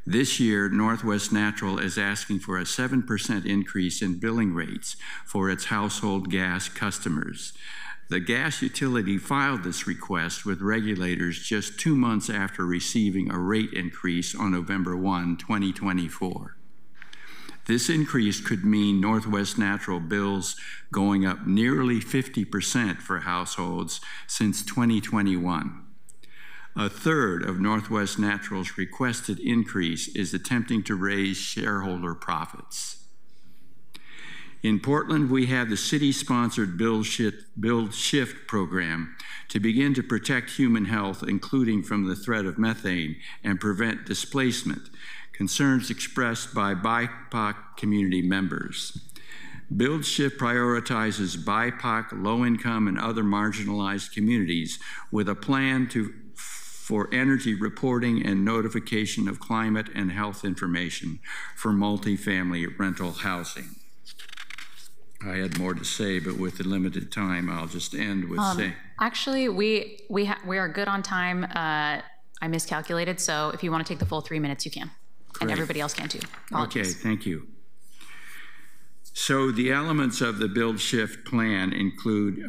[SPEAKER 19] This year, Northwest Natural is asking for a 7% increase in billing rates for its household gas customers. The gas utility filed this request with regulators just 2 months after receiving a rate increase on November 1, 2024. This increase could mean Northwest Natural bills going up nearly 50% for households since 2021. A third of Northwest Natural's requested increase is attempting to raise shareholder profits. In Portland, we have the city-sponsored Build Shift program to begin to protect human health, including from the threat of methane, and prevent displacement, concerns expressed by BIPOC community members. Build Shift prioritizes BIPOC, low-income, and other marginalized communities with a plan for energy reporting and notification of climate and health information for multifamily rental housing. I had more to say, but with the limited time, I'll just end with saying.
[SPEAKER 1] Actually, we are good on time. I miscalculated, so if you want to take the full 3 minutes, you can.
[SPEAKER 19] Great.
[SPEAKER 1] And everybody else can too. Apologies.
[SPEAKER 19] Okay, thank you. So the elements of the Build Shift plan include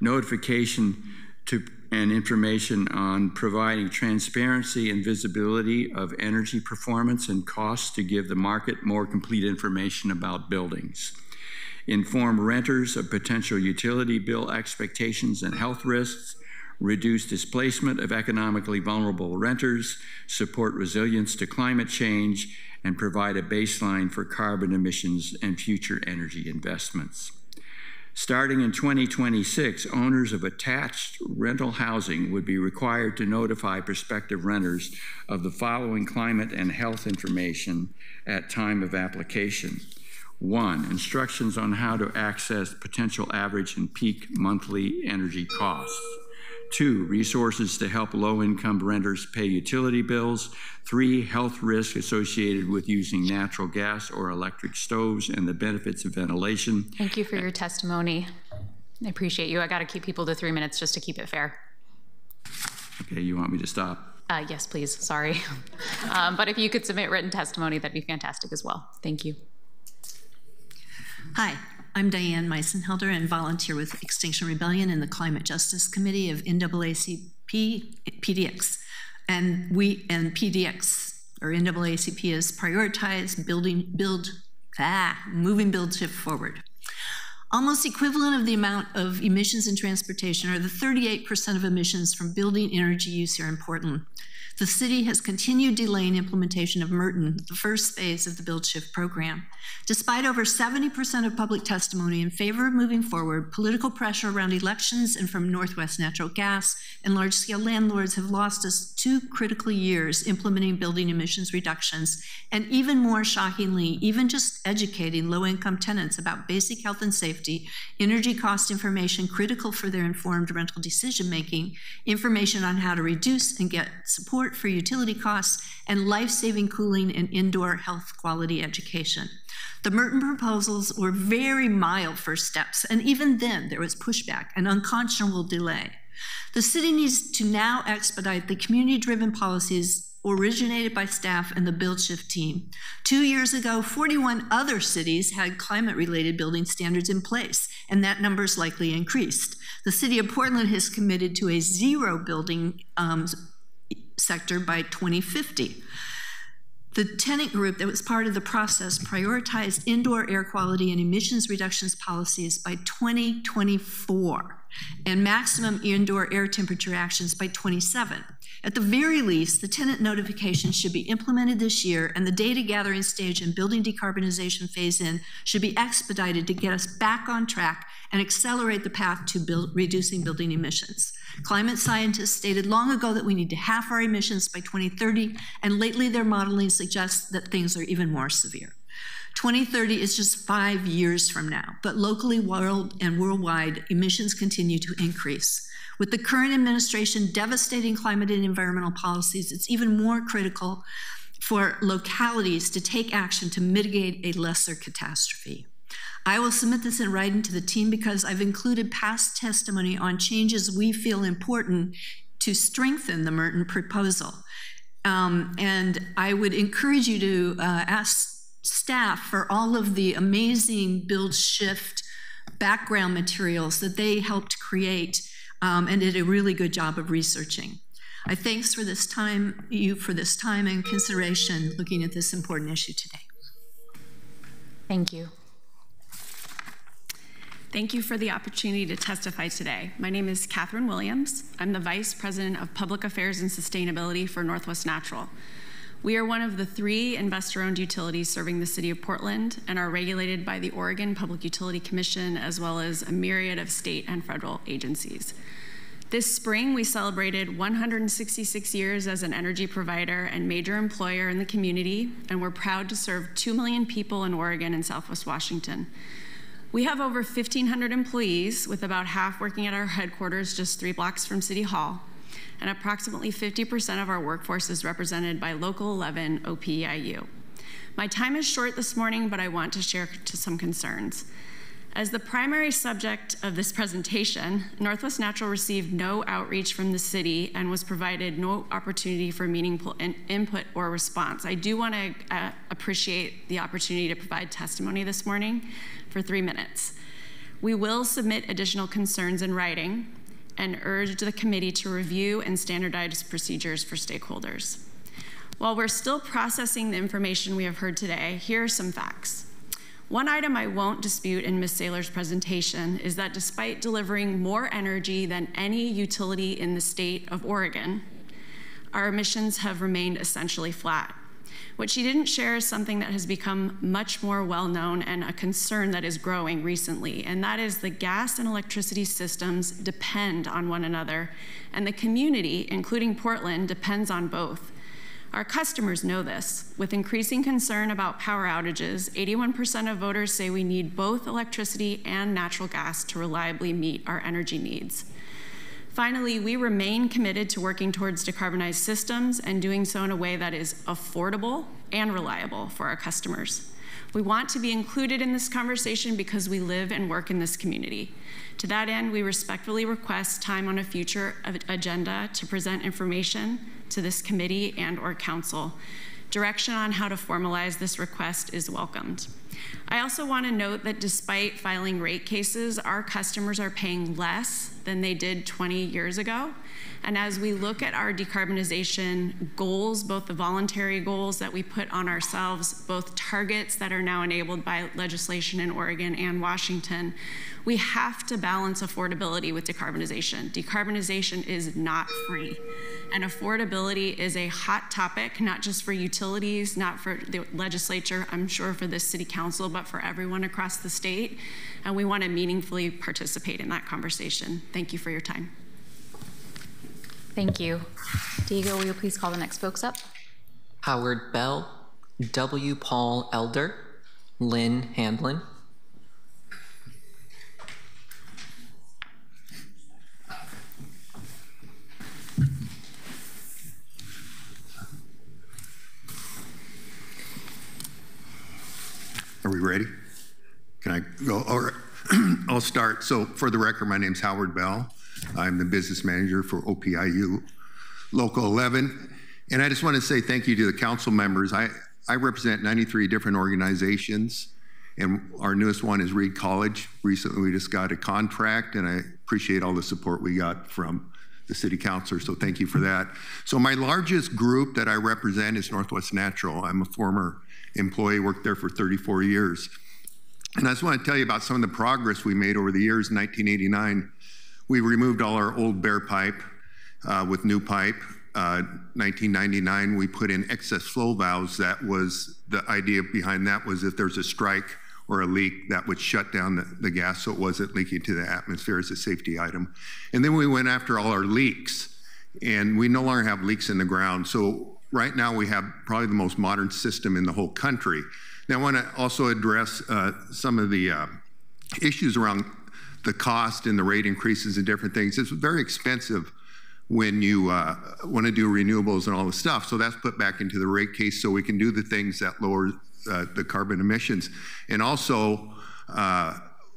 [SPEAKER 19] notification to and information on providing transparency and visibility of energy performance and costs to give the market more complete information about buildings. Inform renters of potential utility bill expectations and health risks, reduce displacement of economically vulnerable renters, support resilience to climate change, and provide a baseline for carbon emissions and future energy investments. Starting in 2026, owners of attached rental housing would be required to notify prospective renters of the following climate and health information at time of application. 1, instructions on how to access potential average and peak monthly energy costs. 2, resources to help low-income renters pay utility bills. 3, health risks associated with using natural gas or electric stoves and the benefits of ventilation.
[SPEAKER 1] Thank you for your testimony. I appreciate you. I got to keep people to 3 minutes just to keep it fair.
[SPEAKER 19] Okay, you want me to stop?
[SPEAKER 1] Yes, please. Sorry. But if you could submit written testimony, that'd be fantastic as well. Thank you.
[SPEAKER 20] Hi. I'm Diane Meisenhelder and volunteer with Extinction Rebellion in the Climate Justice Committee of NAACP PDX. And PDX, or NAACP, is prioritize moving build shift forward. Almost equivalent of the amount of emissions in transportation are the 38% of emissions from building energy use here in Portland. The city has continued delaying implementation of Merton, the first phase of the Build Shift program. Despite over 70% of public testimony in favor of moving forward, political pressure around elections and from Northwest Natural Gas and large-scale landlords have lost us 2 critical years implementing building emissions reductions, and even more shockingly, even just educating low-income tenants about basic health and safety, energy cost information critical for their informed rental decision-making, information on how to reduce and get support for utility costs, and life-saving cooling and indoor health quality education. The Merton proposals were very mild first steps, and even then there was pushback and unconscionable delay. The city needs to now expedite the community-driven policies originated by staff and the Build Shift team. 2 years ago, 41 other cities had climate-related building standards in place, and that number's likely increased. The city of Portland has committed to a zero building sector by 2050. The tenant group that was part of the process prioritized indoor air quality and emissions reductions policies by 2024 and maximum indoor air temperature actions by 27. At the very least, the tenant notification should be implemented this year, and the data gathering stage and building decarbonization phase-in should be expedited to get us back on track and accelerate the path to reducing building emissions. Climate scientists stated long ago that we need to halve our emissions by 2030, and lately their modeling suggests that things are even more severe. 2030 is just 5 years from now, but locally, worldwide, emissions continue to increase. With the current administration devastating climate and environmental policies, it's even more critical for localities to take action to mitigate a lesser catastrophe. I will submit this in writing to the team because I've included past testimony on changes we feel important to strengthen the Merton proposal. And I would encourage you to ask staff for all of the amazing Build Shift background materials that they helped create and did a really good job of researching. I thanks for this time, for this time and consideration looking at this important issue today.
[SPEAKER 1] Thank you.
[SPEAKER 21] Thank you for the opportunity to testify today. My name is Catherine Williams. I'm the Vice President of Public Affairs and Sustainability for Northwest Natural. We are one of the 3 investor-owned utilities serving the city of Portland and are regulated by the Oregon Public Utility Commission as well as a myriad of state and federal agencies. This spring, we celebrated 166 years as an energy provider and major employer in the community, and we're proud to serve 2 million people in Oregon and Southwest Washington. We have over 1,500 employees, with about half working at our headquarters just 3 blocks from City Hall, and approximately 50% of our workforce is represented by Local 11 OPEIU. My time is short this morning, but I want to share some concerns. As the primary subject of this presentation, Northwest Natural received no outreach from the city and was provided no opportunity for meaningful input or response. I do want to appreciate the opportunity to provide testimony this morning for 3 minutes. We will submit additional concerns in writing, and urged the committee to review and standardize procedures for stakeholders. While we're still processing the information we have heard today, here are some facts. One item I won't dispute in Ms. Saylor's presentation is that despite delivering more energy than any utility in the state of Oregon, our emissions have remained essentially flat. What she didn't share is something that has become much more well-known and a concern that is growing recently, and that is the gas and electricity systems depend on one another, and the community, including Portland, depends on both. Our customers know this. With increasing concern about power outages, 81% of voters say we need both electricity and natural gas to reliably meet our energy needs. Finally, we remain committed to working towards decarbonized systems and doing so in a way that is affordable and reliable for our customers. We want to be included in this conversation because we live and work in this community. To that end, we respectfully request time on a future agenda to present information to this committee and/or council. Direction on how to formalize this request is welcomed. I also want to note that despite filing rate cases, our customers are paying less than they did 20 years ago. And as we look at our decarbonization goals, both the voluntary goals that we put on ourselves, both targets that are now enabled by legislation in Oregon and Washington, we have to balance affordability with decarbonization. Decarbonization is not free. And affordability is a hot topic, not just for utilities, not for the legislature, I'm sure for this city council, but for everyone across the state. And we want to meaningfully participate in that conversation. Thank you for your time.
[SPEAKER 1] Thank you. Diego, will you please call the next folks up?
[SPEAKER 4] Howard Bell, W. Paul Elder, Lynn Handlin.
[SPEAKER 6] Are we ready? Can I go? All right. I'll start. So for the record, my name's Howard Bell. I'm the business manager for OPIU Local 11. And I just want to say thank you to the council members. I represent 93 different organizations, and our newest one is Reed College. Recently, we just got a contract, and I appreciate all the support we got from the city councilor, so thank you for that. So my largest group that I represent is Northwest Natural. I'm a former employee, worked there for 34 years. And I just want to tell you about some of the progress we made over the years. In 1989, we removed all our old bare pipe with new pipe. 1999, we put in excess flow valves. That was, the idea behind that was if there's a strike or a leak, that would shut down the gas so it wasn't leaking to the atmosphere as a safety item. And then we went after all our leaks, and we no longer have leaks in the ground. So right now we have probably the most modern system in the whole country. Now I want to also address some of the issues around the cost and the rate increases and different things. It's very expensive when you want to do renewables and all the stuff. So that's put back into the rate case so we can do the things that lower the carbon emissions. And also,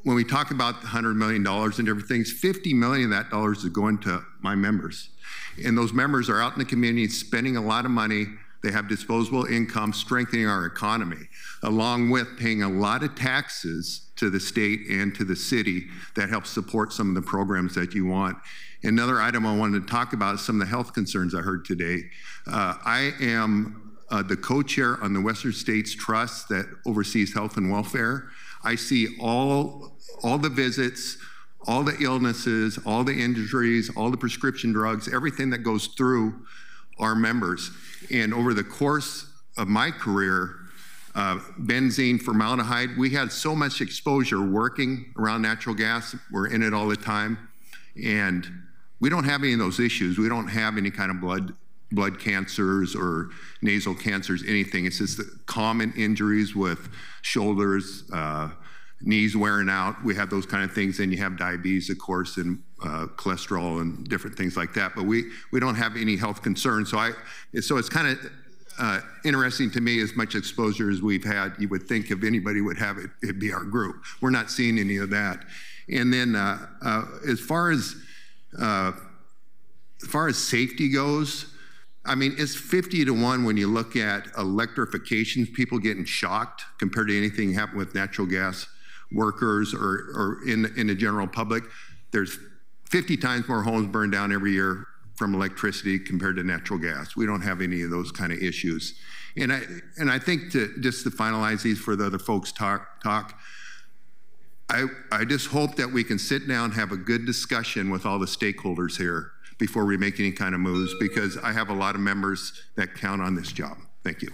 [SPEAKER 6] when we talk about $100 million and different things, $50 million of that dollars is going to my members. And those members are out in the community spending a lot of money. They have disposable income, strengthening our economy, along with paying a lot of taxes to the state and to the city that helps support some of the programs that you want. Another item I wanted to talk about is some of the health concerns I heard today. I am the co-chair on the Western States Trust that oversees health and welfare. I see all the visits, all the illnesses, all the injuries, all the prescription drugs, everything that goes through our members. And over the course of my career, benzene, formaldehyde, we had so much exposure working around natural gas. We're in it all the time. And we don't have any of those issues. We don't have any kind of blood cancers or nasal cancers, anything. It's just the common injuries with shoulders, knees wearing out. We have those kind of things. And you have diabetes, of course, and cholesterol and different things like that. But we don't have any health concerns. So it's kind of interesting to me, as much exposure as we've had. You would think if anybody would have it, it'd be our group. We're not seeing any of that. And then as far as safety goes, I mean, it's 50 to 1 when you look at electrification, people getting shocked compared to anything happening with natural gas workers or in the general public. There's 50 times more homes burned down every year from electricity compared to natural gas. We don't have any of those kind of issues. And I think just to finalize these for the other folks talk, I just hope that we can sit down, have a good discussion with all the stakeholders here before we make any kind of moves, because I have a lot of members that count on this job. Thank you.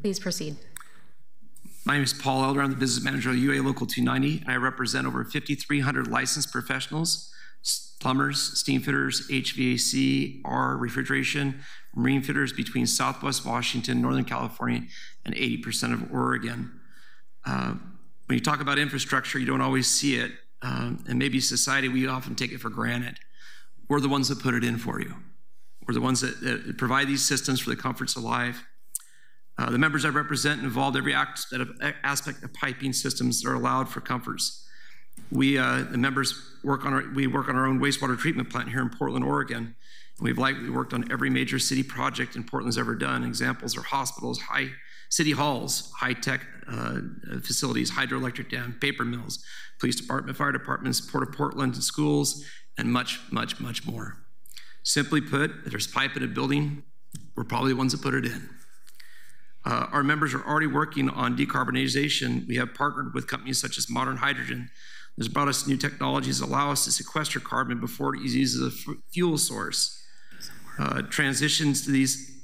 [SPEAKER 1] Please proceed.
[SPEAKER 7] My name is Paul Elder. I'm the business manager of UA Local 290, and I represent over 5,300 licensed professionals, plumbers, steam fitters, HVAC, refrigeration, marine fitters between Southwest Washington, Northern California, and 80% of Oregon. When you talk about infrastructure, you don't always see it, and maybe society, we often take it for granted. We're the ones that put it in for you. We're the ones that provide these systems for the comforts of life. The members I represent involved every aspect of piping systems that are allowed for comforts. The members work on our own wastewater treatment plant here in Portland, Oregon. We've likely worked on every major city project in Portland's ever done. Examples are hospitals, city halls, high-tech facilities, hydroelectric dam, paper mills, police department, fire departments, Port of Portland, schools, and much, much, much more. Simply put, if there's pipe in a building, we're probably the ones that put it in. Our members are already working on decarbonization. We have partnered with companies such as Modern Hydrogen. This brought us new technologies that allow us to sequester carbon before it is used as a fuel source. Transitions to these,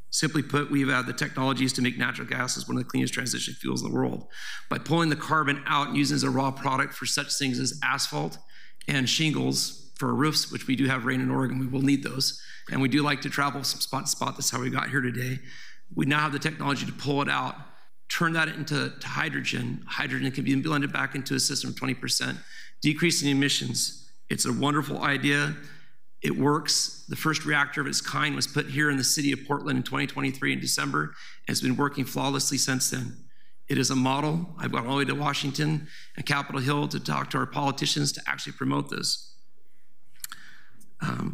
[SPEAKER 7] simply put, we've had the technologies to make natural gas as one of the cleanest transition fuels in the world. By pulling the carbon out and using it as a raw product for such things as asphalt and shingles for roofs, which we do have rain in Oregon, we will need those. And we do like to travel from spot to spot. That's how we got here today. We now have the technology to pull it out, turn that into hydrogen. Hydrogen can be blended back into a system of 20%, decreasing emissions. It's a wonderful idea. It works. The first reactor of its kind was put here in the city of Portland in 2023 in December, and it's been working flawlessly since then. It is a model. I've gone all the way to Washington and Capitol Hill to talk to our politicians to actually promote this.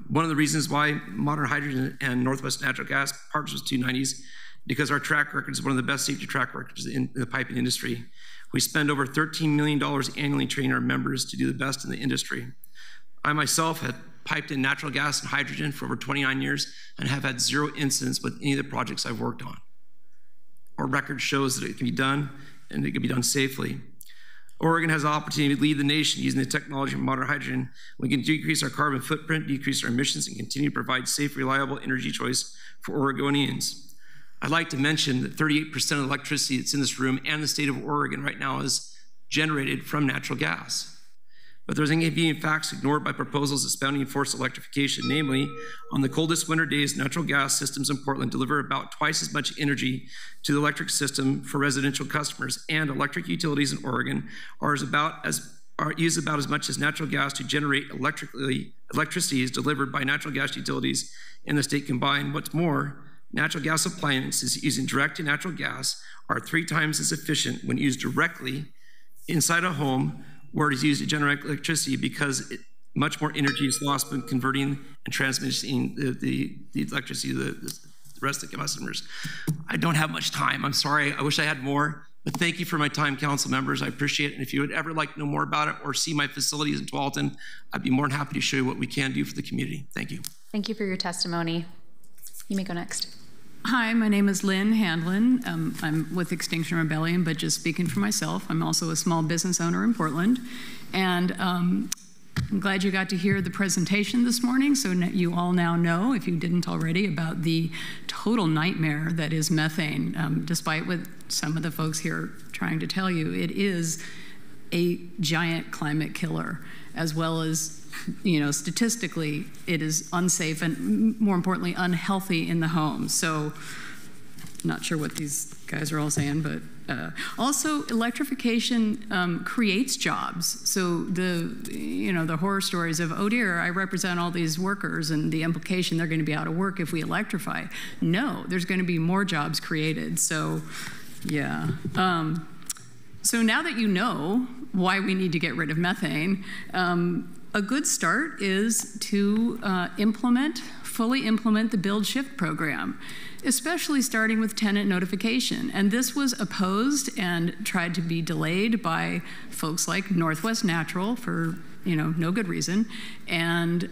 [SPEAKER 7] One of the reasons why Modern Hydrogen and Northwest Natural Gas partners with 290s, because our track record is one of the best safety track records in the piping industry. We spend over $13 million annually training our members to do the best in the industry. I myself had piped in natural gas and hydrogen for over 29 years and have had 0 incidents with any of the projects I've worked on. Our record shows that it can be done and it can be done safely. Oregon has the opportunity to lead the nation using the technology of Modern Hydrogen. We can decrease our carbon footprint, decrease our emissions, and continue to provide safe, reliable energy choice for Oregonians. I'd like to mention that 38% of the electricity that's in this room and the state of Oregon right now is generated from natural gas. But there's inconvenient facts ignored by proposals expounding forced electrification. Namely, on the coldest winter days, natural gas systems in Portland deliver about twice as much energy to the electric system for residential customers, and electric utilities in Oregon use about as much as natural gas to generate electricity is delivered by natural gas utilities in the state combined. What's more, natural gas appliances using direct to natural gas are 3 times as efficient when used directly inside a home where it is used to generate electricity, because much more energy is lost when converting and transmitting the electricity to the rest of the customers. I don't have much time. I'm sorry. I wish I had more. But thank you for my time, council members. I appreciate it. And if you would ever like to know more about it or see my facilities in Tualatin, I'd be more than happy to show you what we can do for the community. Thank you.
[SPEAKER 1] Thank you for your testimony. You may go next.
[SPEAKER 22] Hi, my name is Lynn Handlin. I'm with Extinction Rebellion, but just speaking for myself, I'm also a small business owner in Portland. And I'm glad you got to hear the presentation this morning, so you all now know, if you didn't already, about the total nightmare that is methane. Despite what some of the folks here trying to tell you, it is a giant climate killer, as well as, you know, statistically, it is unsafe and, more importantly, unhealthy in the home. So, not sure what these guys are all saying, but also electrification creates jobs. So the horror stories of, oh dear, I represent all these workers and the implication they're going to be out of work if we electrify. No, there's going to be more jobs created. So, yeah. So now that you know why we need to get rid of methane, a good start is to fully implement the Build Shift program. especially starting with tenant notification. And this was opposed and tried to be delayed by folks like Northwest Natural for no good reason, and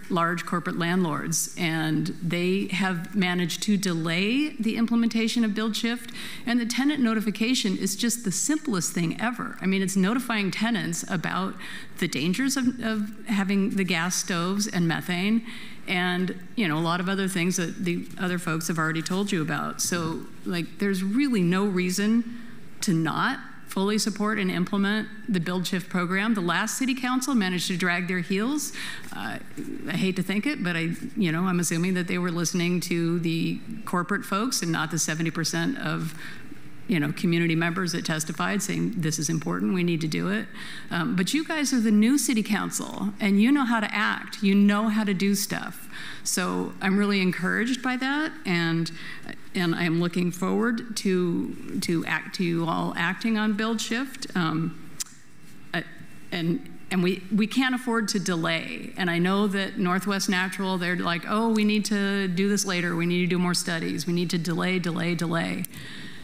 [SPEAKER 22] large corporate landlords. And they have managed to delay the implementation of Build Shift. And the tenant notification is just the simplest thing ever. I mean, it's notifying tenants about the dangers of having the gas stoves and methane, and a lot of other things that the other folks have already told you about. So there's really no reason to not fully support and implement the Build Shift program. The last city council managed to drag their heels. I hate to think it, but I'm assuming that they were listening to the corporate folks and not the 70% of community members that testified saying this is important, we need to do it. But you guys are the new city council, and you know how to act, you know how to do stuff. So I'm really encouraged by that, and I am looking forward to you all acting on Build Shift. And we can't afford to delay. And I know that Northwest Natural, they're like, oh, we need to do this later, we need to do more studies, we need to delay.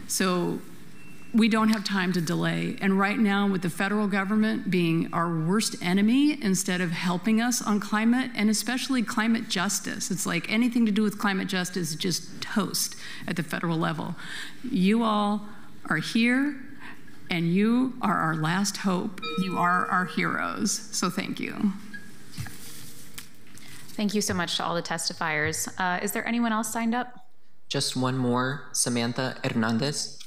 [SPEAKER 22] So we don't have time to delay. And right now, with the federal government being our worst enemy instead of helping us on climate, and especially climate justice, it's like anything to do with climate justice is just toast at the federal level. You all are here, and you are our last hope. You are our heroes. So thank you.
[SPEAKER 1] Thank you so much to all the testifiers. Is there anyone else signed up?
[SPEAKER 4] Just one more, Samantha Hernandez.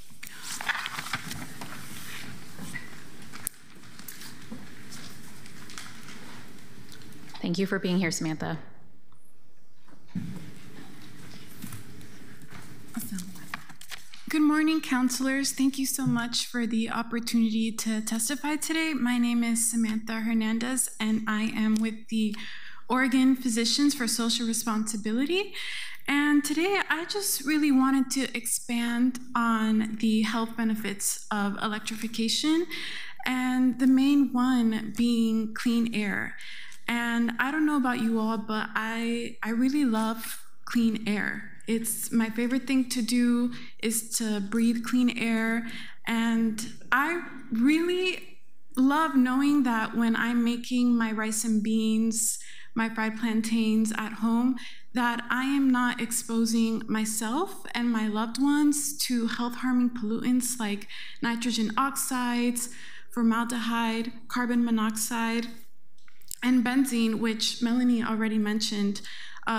[SPEAKER 1] Thank you for being here, Samantha.
[SPEAKER 9] Good morning, counselors. Thank you so much for the opportunity to testify today. My name is Samantha Hernandez, and I am with the Oregon Physicians for Social Responsibility. And today, I just really wanted to expand on the health benefits of electrification, and the main one being clean air. And I don't know about you all, but I really love clean air. It's my favorite thing to do is to breathe clean air. And I really love knowing that when I'm making my rice and beans, my fried plantains at home, that I am not exposing myself and my loved ones to health-harming pollutants like nitrogen oxides, formaldehyde, carbon monoxide, and benzene, which Melanie already mentioned.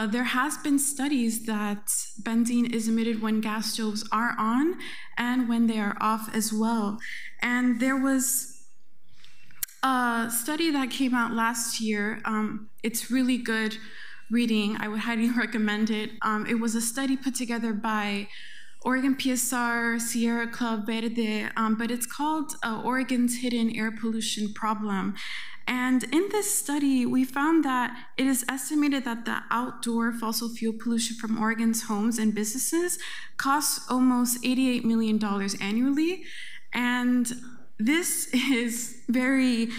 [SPEAKER 9] There has been studies that benzene is emitted when gas stoves are on and when they are off as well. And there was a study that came out last year. It's really good reading. I would highly recommend it. It was a study put together by Oregon PSR, Sierra Club Verde, but it's called Oregon's Hidden Air Pollution Problem. And in this study, we found that it is estimated that the outdoor fossil fuel pollution from Oregon's homes and businesses costs almost $88 million annually. And this is very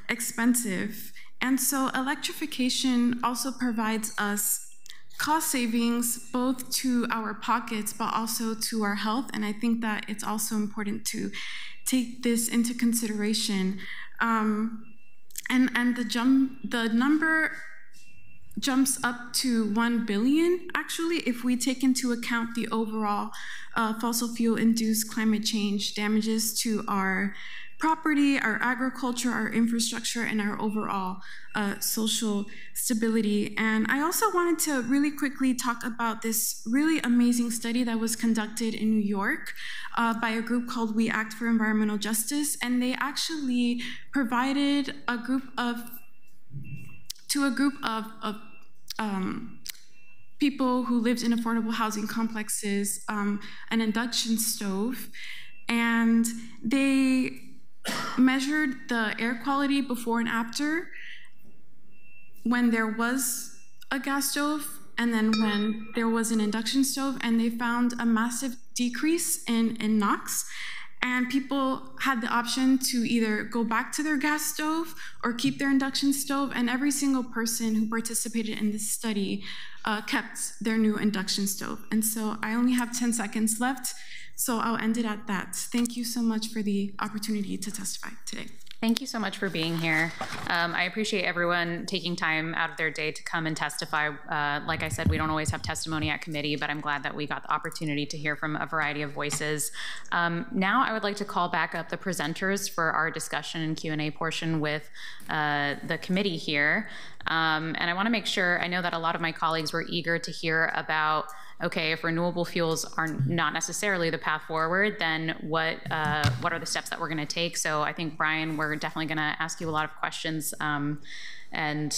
[SPEAKER 9] expensive. And so electrification also provides us cost savings both to our pockets but also to our health, and I think that it's also important to take this into consideration. And the number jumps up to 1 billion actually if we take into account the overall fossil fuel induced climate change damages to our property, our agriculture, our infrastructure, and our overall social stability. And I also wanted to really quickly talk about this really amazing study that was conducted in New York by a group called We Act for Environmental Justice. And they actually provided a group of people who lived in affordable housing complexes an induction stove, and they measured the air quality before and after when there was a gas stove and then when there was an induction stove, and they found a massive decrease in NOx. And people had the option to either go back to their gas stove or keep their induction stove. And every single person who participated in this study kept their new induction stove. And so I only have 10 seconds left, so I'll end it at that. Thank you so much for the opportunity to testify today.
[SPEAKER 1] Thank you so much for being here. I appreciate everyone taking time out of their day to come and testify. Like I said, we don't always have testimony at committee, but I'm glad that we got the opportunity to hear from a variety of voices. Now I would like to call back up the presenters for our discussion and Q&A portion with the committee here. And I wanna make sure, I know that a lot of my colleagues were eager to hear about, okay, if renewable fuels are not necessarily the path forward, then what are the steps that we're gonna take? So I think, Brian, we're definitely gonna ask you a lot of questions. And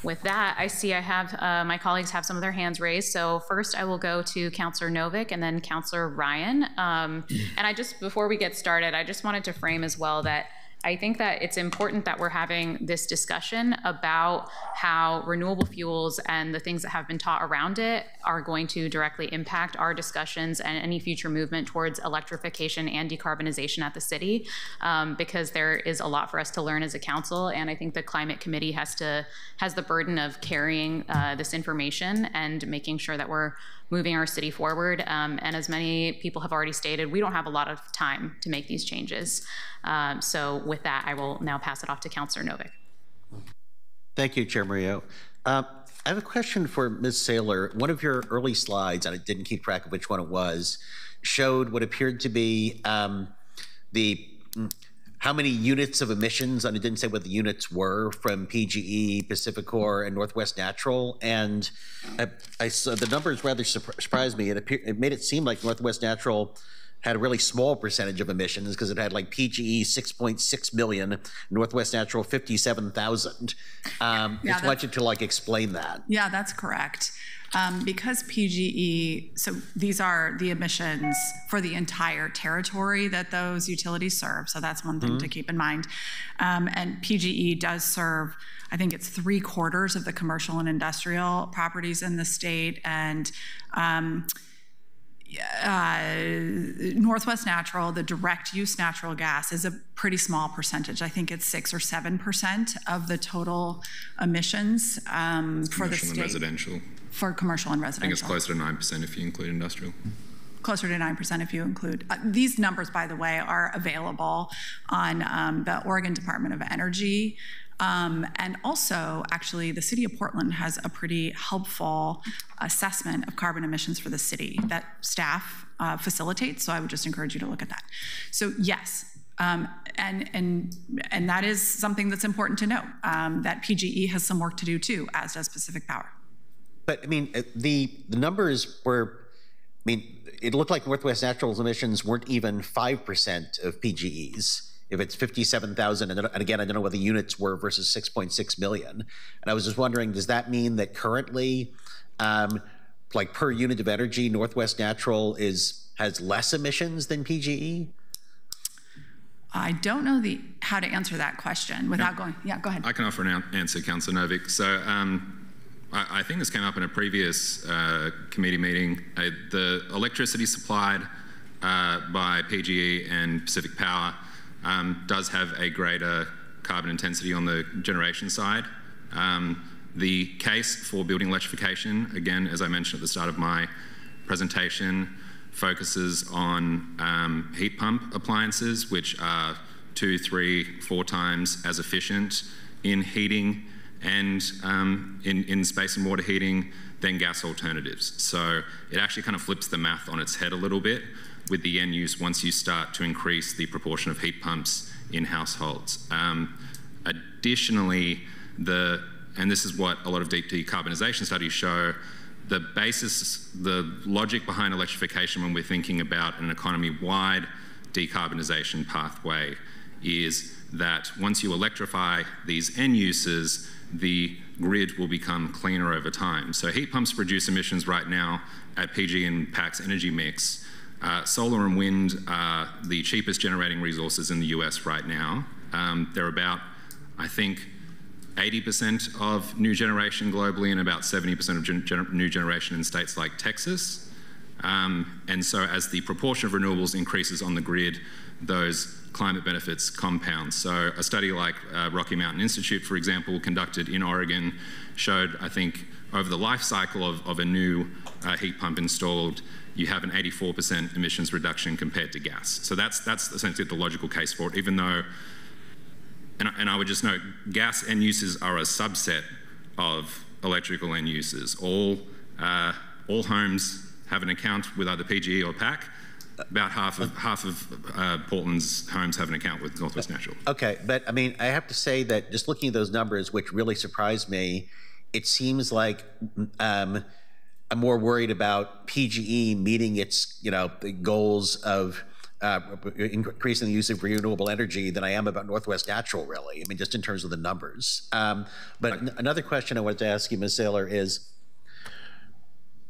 [SPEAKER 1] with that, I see I have, my colleagues have some of their hands raised. So first I will go to Councillor Novick and then Councillor Ryan. And before we get started, I just wanted to frame as well that I think that it's important that we're having this discussion about how renewable fuels and the things that have been taught around it are going to directly impact our discussions and any future movement towards electrification and decarbonization at the city, because there is a lot for us to learn as a council. And I think the Climate Committee has the burden of carrying this information and making sure that we're moving our city forward. And as many people have already stated, we don't have a lot of time to make these changes. So with that, I will now pass it off to Councillor Novick.
[SPEAKER 2] Thank you, Chair Murillo. I have a question for Ms. Saylor. One of your early slides, and I didn't keep track of which one it was, showed what appeared to be how many units of emissions, and it didn't say what the units were, from PGE, PacifiCorp, and Northwest Natural. And I saw the numbers rather surprised me. It made it seem like Northwest Natural had a really small percentage of emissions because it had like PGE 6.6 million, Northwest Natural 57,000. Just want you to like explain that.
[SPEAKER 16] Yeah, that's correct. Because PGE, so these are the emissions for the entire territory that those utilities serve. So that's one thing to keep in mind. And PGE does serve, I think it's 3/4 of the commercial and industrial properties in the state. And Northwest Natural, the direct use natural gas, is a pretty small percentage. I think it's 6 or 7% of the total emissions for the state.
[SPEAKER 15] And residential.
[SPEAKER 16] For commercial and residential.
[SPEAKER 15] I think it's closer to 9% if you include industrial.
[SPEAKER 16] Closer to 9% if you include. These numbers, by the way, are available on the Oregon Department of Energy. And also, actually, the city of Portland has a pretty helpful assessment of carbon emissions for the city that staff facilitates. So I would just encourage you to look at that. So yes, and that is something that's important to note, that PGE has some work to do too, as does Pacific Power.
[SPEAKER 2] But I mean, the numbers were, I mean, it looked like Northwest Natural's emissions weren't even 5% of PGE's. If it's 57,000, and again, I don't know what the units were versus 6.6 million. And I was just wondering, does that mean that currently, like per unit of energy, Northwest Natural has less emissions than PGE?
[SPEAKER 16] I don't know how to answer that question without going, yeah, go ahead.
[SPEAKER 15] I can offer an answer, Councillor Novick. So I think this came up in a previous committee meeting. The electricity supplied by PGE and Pacific Power does have a greater carbon intensity on the generation side. The case for building electrification, again, as I mentioned at the start of my presentation, focuses on heat pump appliances, which are 2, 3, 4 times as efficient in heating and in space and water heating than gas alternatives. So it actually kind of flips the math on its head a little bit with the end use once you start to increase the proportion of heat pumps in households. Additionally, and this is what a lot of deep decarbonization studies show, the logic behind electrification when we're thinking about an economy-wide decarbonization pathway is that once you electrify these end uses, the grid will become cleaner over time. So heat pumps reduce emissions right now at PG and PAC's energy mix. Solar and wind are the cheapest generating resources in the US right now. They're about, I think, 80% of new generation globally and about 70% of new generation in states like Texas. And so as the proportion of renewables increases on the grid, those climate benefits compound. So a study like Rocky Mountain Institute, for example, conducted in Oregon, showed, I think, over the life cycle of a new heat pump installed, you have an 84% emissions reduction compared to gas. So that's essentially the logical case for it, even though, and I would just note, gas end uses are a subset of electrical end uses. All homes have an account with either PGE or PAC. About half of Portland's homes have an account with Northwest Natural.
[SPEAKER 2] Okay, but I mean, I have to say that just looking at those numbers, which really surprised me, it seems like I'm more worried about PGE meeting its, the goals of increasing the use of renewable energy than I am about Northwest Natural, really. I mean, just in terms of the numbers. But another question I wanted to ask you, Ms. Saylor, is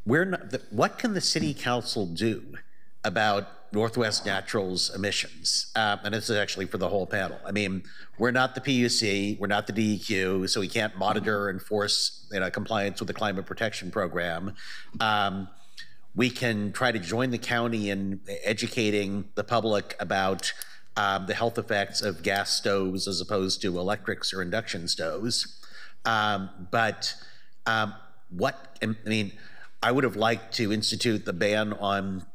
[SPEAKER 2] what can the City Council do about Northwest Natural's emissions? And this is actually for the whole panel. I mean, we're not the PUC, we're not the DEQ, so we can't monitor and enforce compliance with the Climate Protection Program. We can try to join the county in educating the public about the health effects of gas stoves as opposed to electrics or induction stoves. I would have liked to institute the ban on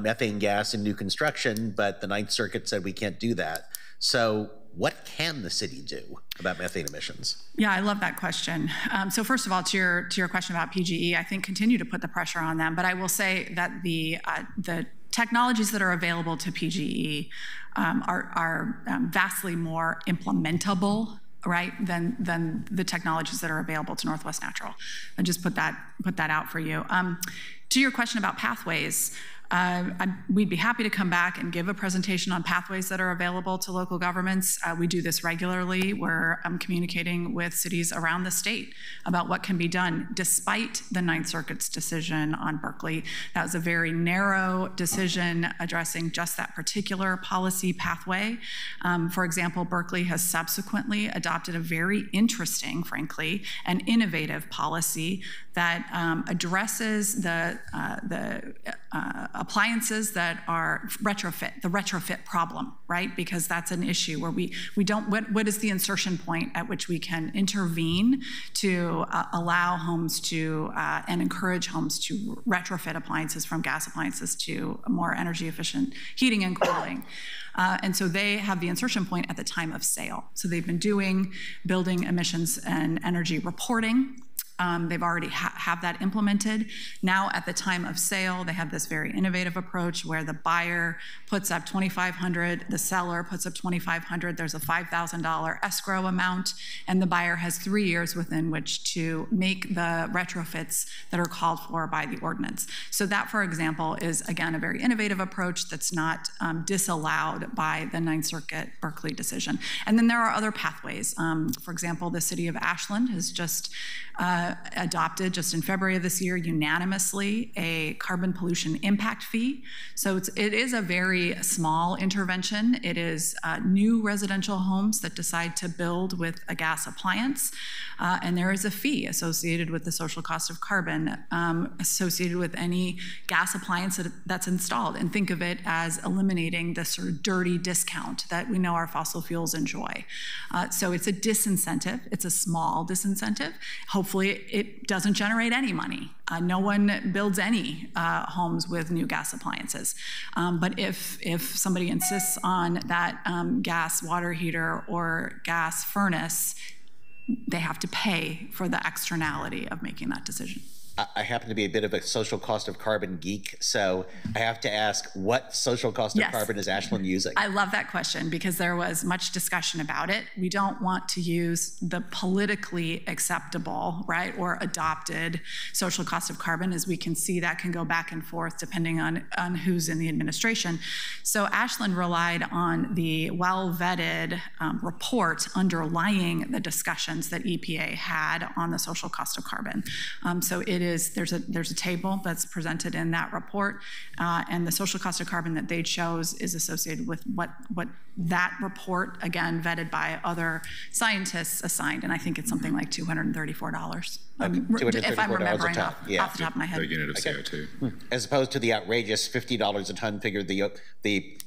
[SPEAKER 2] methane gas in new construction, but the Ninth Circuit said we can't do that. So what can the city do about methane emissions?
[SPEAKER 16] Yeah, I love that question. So first of all, to your question about PGE, I think continue to put the pressure on them. But I will say that the technologies that are available to PGE are vastly more implementable, right, than the technologies that are available to Northwest Natural. I just put that out for you. To your question about pathways, we'd be happy to come back and give a presentation on pathways that are available to local governments. We do this regularly, where I'm communicating with cities around the state about what can be done despite the Ninth Circuit's decision on Berkeley. That was a very narrow decision addressing just that particular policy pathway. For example, Berkeley has subsequently adopted a very interesting, frankly, and innovative policy that addresses the appliances that are the retrofit problem, right? Because that's an issue where we don't, what is the insertion point at which we can intervene to allow homes to, and encourage homes to retrofit appliances from gas appliances to more energy efficient heating and cooling. And so they have the insertion point at the time of sale. So they've been doing building emissions and energy reporting. They've already have that implemented. Now at the time of sale, they have this very innovative approach where the buyer puts up $2,500, the seller puts up $2,500, there's a $5,000 escrow amount, and the buyer has 3 years within which to make the retrofits that are called for by the ordinance. So that, for example, is again a very innovative approach that's not disallowed by the Ninth Circuit Berkeley decision. And then there are other pathways. For example, the city of Ashland has just adopted, just in February of this year, unanimously a carbon pollution impact fee. So it is a very small intervention. It is new residential homes that decide to build with a gas appliance, and there is a fee associated with the social cost of carbon associated with any gas appliance that's installed. And think of it as eliminating the sort of dirty discount that we know our fossil fuels enjoy. So it's a disincentive. It's a small disincentive. Hopefully it doesn't generate any money. No one builds any homes with new gas appliances. But if somebody insists on that gas water heater or gas furnace, they have to pay for the externality of making that decision.
[SPEAKER 2] I happen to be a bit of a social cost of carbon geek, so I have to ask, what social cost of carbon is Ashland using?
[SPEAKER 16] I love that question because there was much discussion about it. We don't want to use the politically acceptable, right, or adopted social cost of carbon, as we can see that can go back and forth depending on who's in the administration. So Ashland relied on the well-vetted report underlying the discussions that EPA had on the social cost of carbon. So it there's a table that's presented in that report, and the social cost of carbon that they chose is associated with what that report, again, vetted by other scientists, assigned, and I think it's something like $234. If I'm remembering off the top of my head.
[SPEAKER 15] Per unit of CO2.
[SPEAKER 2] As opposed to the outrageous $50 a ton figure the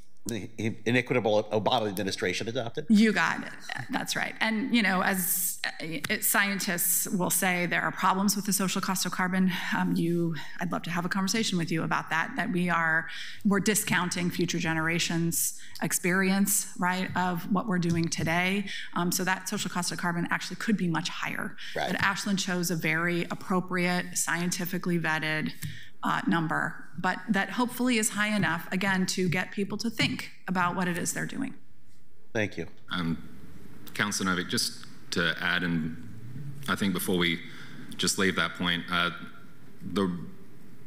[SPEAKER 2] inequitable Obama administration adopted?
[SPEAKER 16] You got it. That's right. And, as scientists will say, there are problems with the social cost of carbon. I'd love to have a conversation with you about that we're discounting future generations' experience, right, of what we're doing today. So that social cost of carbon actually could be much higher. Right. But Ashland chose a very appropriate, scientifically vetted number, but that hopefully is high enough, again, to get people to think about what it is they're doing.
[SPEAKER 2] Thank you.
[SPEAKER 15] Councillor Novick, just to add, and I think before we just leave that point, the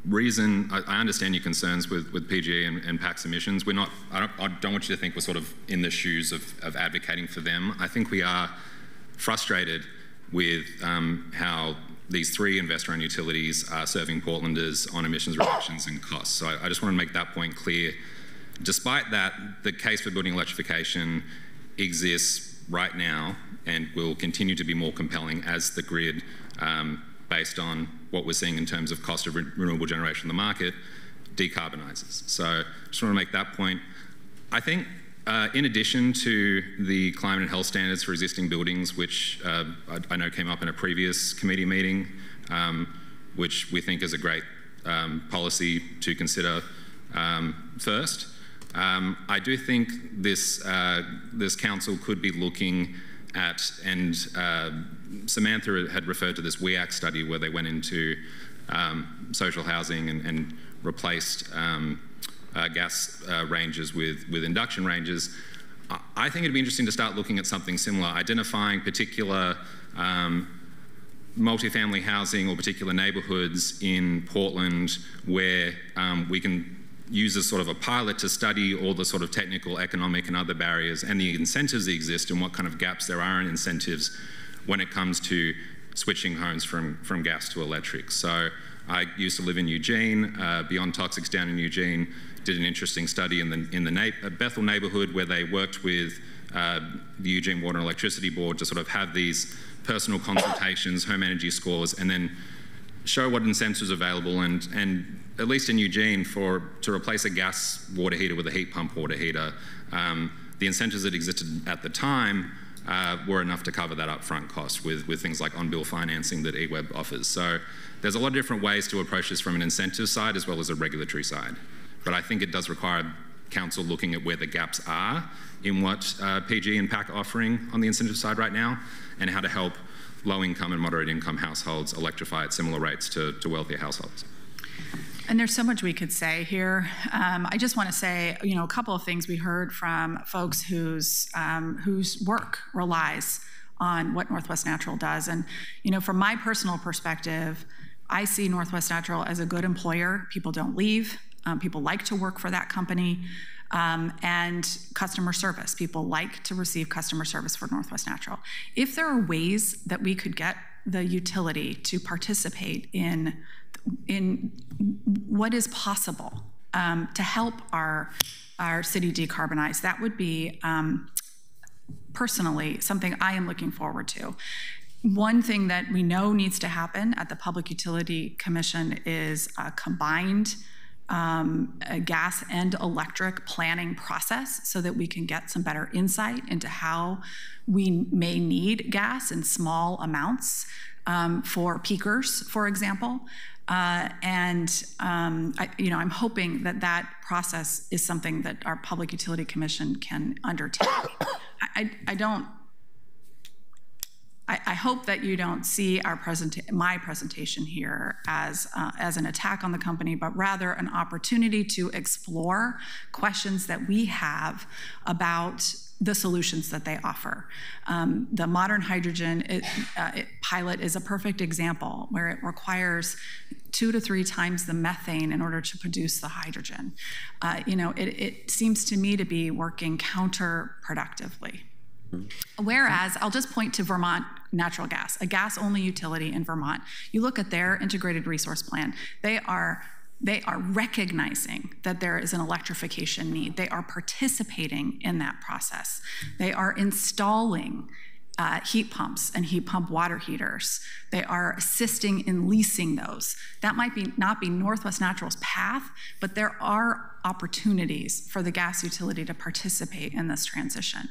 [SPEAKER 15] reason, I understand your concerns with PGE and PAC's emissions. I don't want you to think we're sort of in the shoes of advocating for them. I think we are frustrated with how these three investor-owned utilities are serving Portlanders on emissions reductions and costs. So I just want to make that point clear. Despite that, the case for building electrification exists right now and will continue to be more compelling as the grid, based on what we're seeing in terms of cost of renewable generation in the market, decarbonizes. So I just want to make that point. I think in addition to the climate and health standards for existing buildings, which I know came up in a previous committee meeting, which we think is a great policy to consider first, I do think this council could be looking at, and Samantha had referred to this WEAC study where they went into social housing and replaced gas ranges with induction ranges. I think it'd be interesting to start looking at something similar, identifying particular multifamily housing or particular neighbourhoods in Portland where we can use as sort of a pilot to study all the sort of technical, economic and other barriers and the incentives that exist and what kind of gaps there are in incentives when it comes to switching homes from gas to electric. So I used to live in Eugene, Beyond Toxics down in Eugene, did an interesting study in the Bethel neighborhood where they worked with the Eugene Water and Electricity Board to sort of have these personal consultations, home energy scores, and then show what incentives are available. And at least in Eugene, to replace a gas water heater with a heat pump water heater, the incentives that existed at the time were enough to cover that upfront cost with things like on-bill financing that EWEB offers. So there's a lot of different ways to approach this from an incentive side as well as a regulatory side. But I think it does require council looking at where the gaps are in what PG and PAC are offering on the incentive side right now and how to help low-income and moderate-income households electrify at similar rates to wealthier households.
[SPEAKER 16] And there's so much we could say here. I just want to say, a couple of things we heard from folks whose work relies on what Northwest Natural does. And, from my personal perspective, I see Northwest Natural as a good employer. People don't leave. People like to work for that company. And customer service. People like to receive customer service for Northwest Natural. If there are ways that we could get the utility to participate in what is possible to help our city decarbonize, that would be personally something I am looking forward to. One thing that we know needs to happen at the Public Utility Commission is a combined a gas and electric planning process so that we can get some better insight into how we may need gas in small amounts for peakers, for example. I'm hoping that process is something that our Public Utility Commission can undertake. I hope that you don't see my presentation here as an attack on the company, but rather an opportunity to explore questions that we have about the solutions that they offer. The modern hydrogen pilot is a perfect example where it requires 2 to 3 times the methane in order to produce the hydrogen. It seems to me to be working counterproductively. Whereas, I'll just point to Vermont natural gas, a gas-only utility in Vermont. You look at their integrated resource plan, they are recognizing that there is an electrification need. They are participating in that process. They are installing heat pumps and heat pump water heaters. They are assisting in leasing those. That might not be Northwest Natural's path, but there are opportunities for the gas utility to participate in this transition.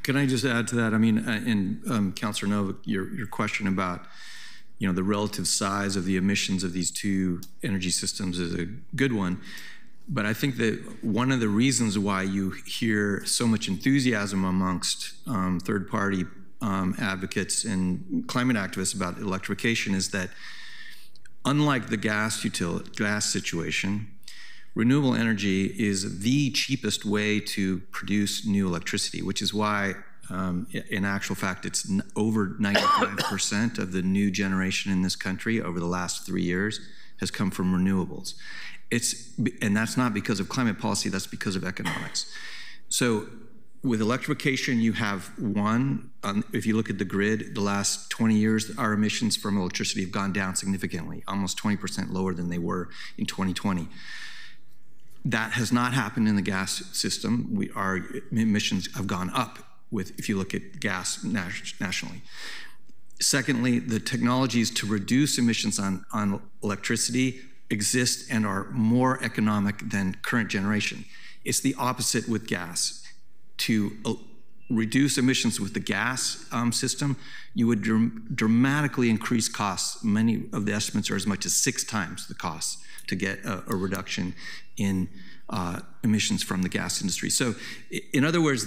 [SPEAKER 18] Can I just add to that? I mean, in Councilor Novick, your question about the relative size of the emissions of these two energy systems is a good one. But I think that one of the reasons why you hear so much enthusiasm amongst third-party advocates and climate activists about electrification is that, unlike the gas situation, renewable energy is the cheapest way to produce new electricity, which is why, in actual fact, it's over 95% of the new generation in this country over the last 3 years has come from renewables. And that's not because of climate policy, that's because of economics. So with electrification, you have if you look at the grid, the last 20 years, our emissions from electricity have gone down significantly, almost 20% lower than they were in 2020. That has not happened in the gas system. Our emissions have gone up if you look at gas nationally. Secondly, the technologies to reduce emissions on electricity exist and are more economic than current generation. It's the opposite with gas. To reduce emissions with the gas system, you would dramatically increase costs. Many of the estimates are as much as 6 times the cost to get a reduction in emissions from the gas industry. So in other words,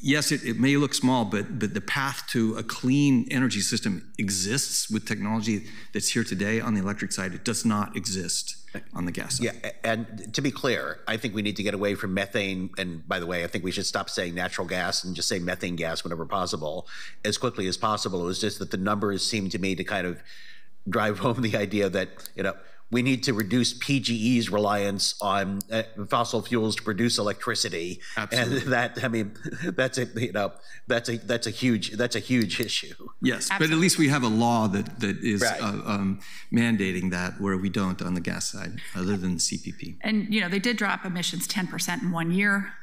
[SPEAKER 18] yes, it may look small, but the path to a clean energy system exists with technology that's here today on the electric side. It does not exist on the gas side.
[SPEAKER 2] Yeah, and to be clear, I think we need to get away from methane. And by the way, I think we should stop saying natural gas and just say methane gas whenever possible, as quickly as possible. It was just that the numbers seem to me to kind of drive home the idea that, we need to reduce PGE's reliance on fossil fuels to produce electricity. Absolutely. And that's a huge issue.
[SPEAKER 18] Yes, Absolutely. But at least we have a law that is mandating that, where we don't on the gas side, other than the CPP.
[SPEAKER 16] And they did drop emissions 10% in 1 year,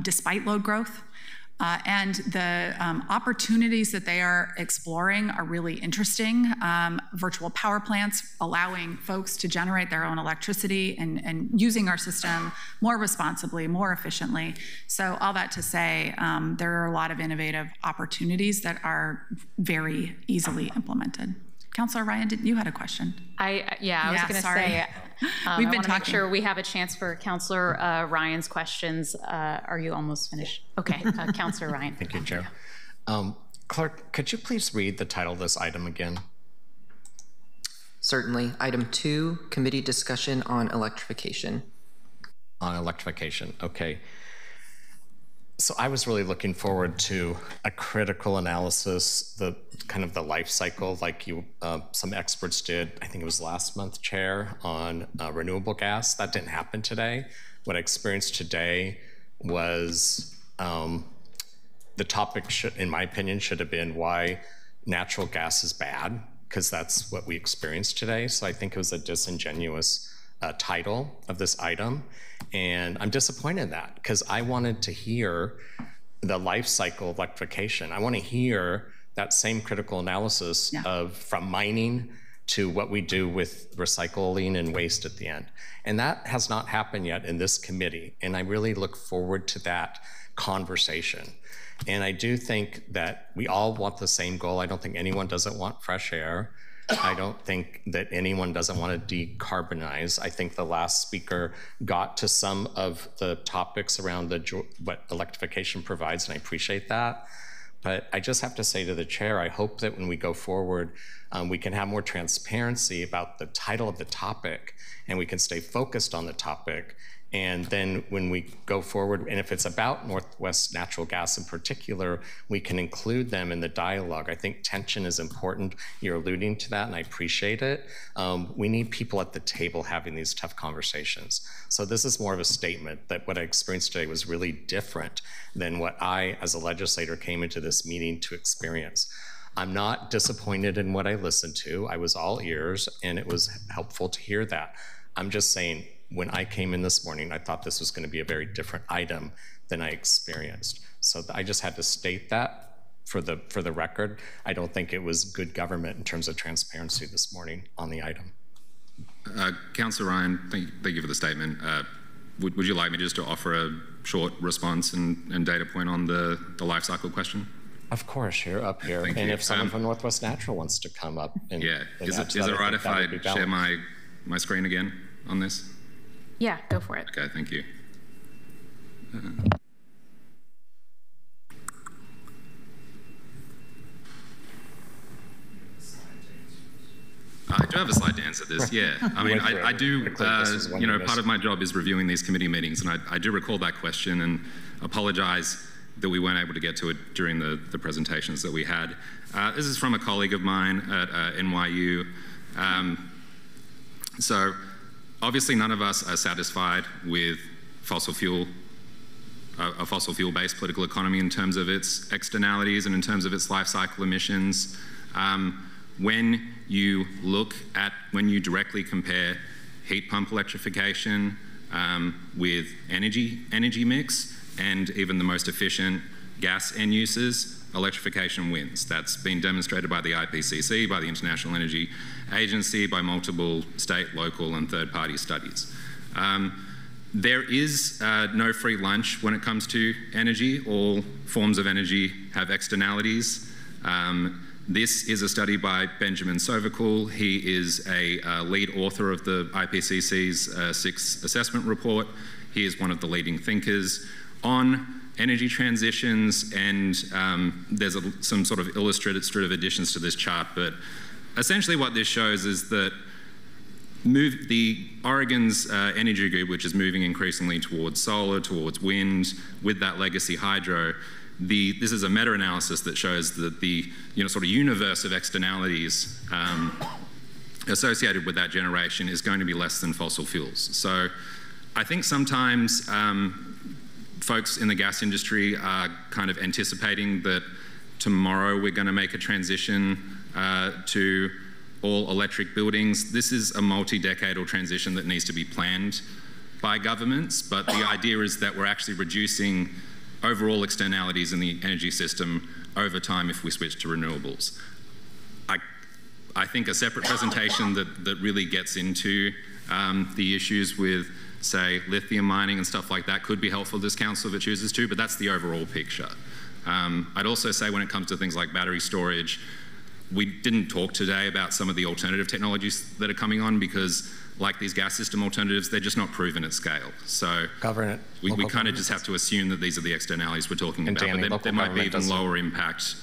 [SPEAKER 16] despite load growth. And the opportunities that they are exploring are really interesting. Virtual power plants, allowing folks to generate their own electricity and using our system more responsibly, more efficiently. So all that to say, there are a lot of innovative opportunities that are very easily implemented. Councilor Ryan, you had a question.
[SPEAKER 1] I was going to say,
[SPEAKER 16] we've been
[SPEAKER 1] talking. Make sure we have a chance for Councilor Ryan's questions. Are you almost finished? Okay, Councilor Ryan.
[SPEAKER 14] Thank you, Chair. Clerk, could you please read the title of this item again?
[SPEAKER 4] Certainly. Item 2, committee discussion on electrification.
[SPEAKER 14] On electrification, okay. So I was really looking forward to a critical analysis, the life cycle, like some experts did. I think it was last month, Chair, on renewable gas. That didn't happen today. What I experienced today was the topic, in my opinion, should have been why natural gas is bad, because that's what we experienced today. So I think it was a disingenuous title of this item. And I'm disappointed in that, because I wanted to hear the life cycle of electrification. I want to hear that same critical analysis of from mining to what we do with recycling and waste at the end. And that has not happened yet in this committee. And I really look forward to that conversation. And I do think that we all want the same goal. I don't think anyone doesn't want fresh air. I don't think that anyone doesn't want to decarbonize. I think the last speaker got to some of the topics around what electrification provides, and I appreciate that. But I just have to say to the chair, I hope that when we go forward, we can have more transparency about the title of the topic, and we can stay focused on the topic. And then when we go forward, and if it's about Northwest Natural Gas in particular, we can include them in the dialogue. I think tension is important. You're alluding to that, and I appreciate it. We need people at the table having these tough conversations. So this is more of a statement that what I experienced today was really different than what I, as a legislator, came into this meeting to experience. I'm not disappointed in what I listened to. I was all ears, and it was helpful to hear that. I'm just saying, when I came in this morning, I thought this was going to be a very different item than I experienced. So I just had to state that for the record. I don't think it was good government in terms of transparency this morning on the item.
[SPEAKER 15] Councillor Ryan, thank you for the statement. Would you like me just to offer a short response and data point on the life cycle question?
[SPEAKER 14] Of course, you're up here.
[SPEAKER 15] Thank
[SPEAKER 14] and
[SPEAKER 15] you.
[SPEAKER 14] if someone from Northwest Natural wants to come up and
[SPEAKER 15] yeah,
[SPEAKER 14] and
[SPEAKER 15] is
[SPEAKER 14] add to
[SPEAKER 15] it
[SPEAKER 14] that,
[SPEAKER 15] all right
[SPEAKER 14] think
[SPEAKER 15] if
[SPEAKER 14] that
[SPEAKER 15] I
[SPEAKER 14] would be
[SPEAKER 15] share
[SPEAKER 14] valid.
[SPEAKER 15] my screen again on this?
[SPEAKER 1] Yeah, go for it.
[SPEAKER 15] Okay, thank you. I do have a slide to answer this, yeah. I mean, I do, you know, part of my job is reviewing these committee meetings, and I do recall that question and apologize that we weren't able to get to it during the presentations that we had. This is from a colleague of mine at NYU. So obviously none of us are satisfied with a fossil fuel-based political economy in terms of its externalities and in terms of its life cycle emissions. When you directly compare heat pump electrification with energy mix and even the most efficient gas end uses, electrification wins. That's been demonstrated by the IPCC, by the International Energy Agency, by multiple state, local, and third-party studies. There is no free lunch when it comes to energy. All forms of energy have externalities. This is a study by Benjamin Sovacool. He is a lead author of the IPCC's sixth assessment report. He is one of the leading thinkers on energy transitions, and there's some sort of illustrative additions to this chart, but essentially what this shows is that Oregon's energy grid, which is moving increasingly towards solar, towards wind, with that legacy hydro, this is a meta-analysis that shows that the sort of universe of externalities associated with that generation is going to be less than fossil fuels. So I think sometimes folks in the gas industry are kind of anticipating that tomorrow we're going to make a transition to all electric buildings. This is a multi-decadal transition that needs to be planned by governments, but the idea is that we're actually reducing overall externalities in the energy system over time if we switch to renewables. I think a separate presentation that really gets into the issues with, say, lithium mining and stuff like that could be helpful to this council if it chooses to, but that's the overall picture. I'd also say when it comes to things like battery storage, we didn't talk today about some of the alternative technologies that are coming on because, like these gas system alternatives, they're just not proven at scale. So we kind of just have to assume that these are the externalities we're talking about,
[SPEAKER 14] Danny,
[SPEAKER 15] but there might be even lower impact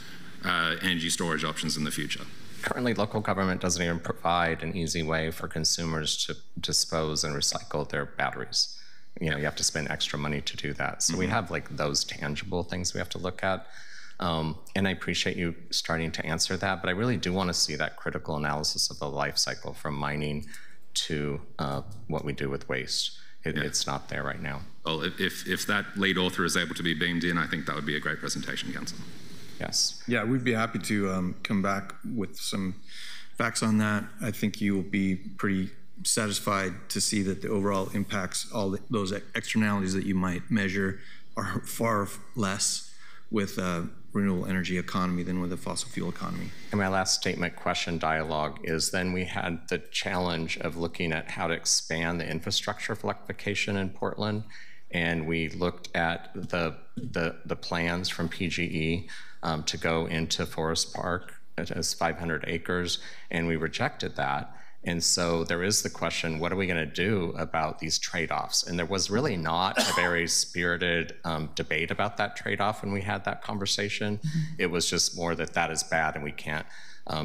[SPEAKER 15] energy storage options in the future.
[SPEAKER 14] Currently, local government doesn't even provide an easy way for consumers to dispose and recycle their batteries. You have to spend extra money to do that. So we have like those tangible things we have to look at. And I appreciate you starting to answer that, but I really do want to see that critical analysis of the life cycle from mining to what we do with waste. It's not there right now.
[SPEAKER 15] Well, if that lead author is able to be beamed in, I think that would be a great presentation, Council.
[SPEAKER 14] Yes.
[SPEAKER 18] Yeah, we'd be happy to come back with some facts on that. I think you will be pretty satisfied to see that the overall impacts, all those externalities that you might measure, are far less with a renewable energy economy than with a fossil fuel economy.
[SPEAKER 14] And my last statement question dialogue is then we had the challenge of looking at how to expand the infrastructure of electrification in Portland. And we looked at the plans from PGE to go into Forest Park as 500 acres, and we rejected that. And so there is the question, what are we going to do about these trade-offs? And there was really not a very spirited debate about that trade-off when we had that conversation. It was just more that is bad and we can't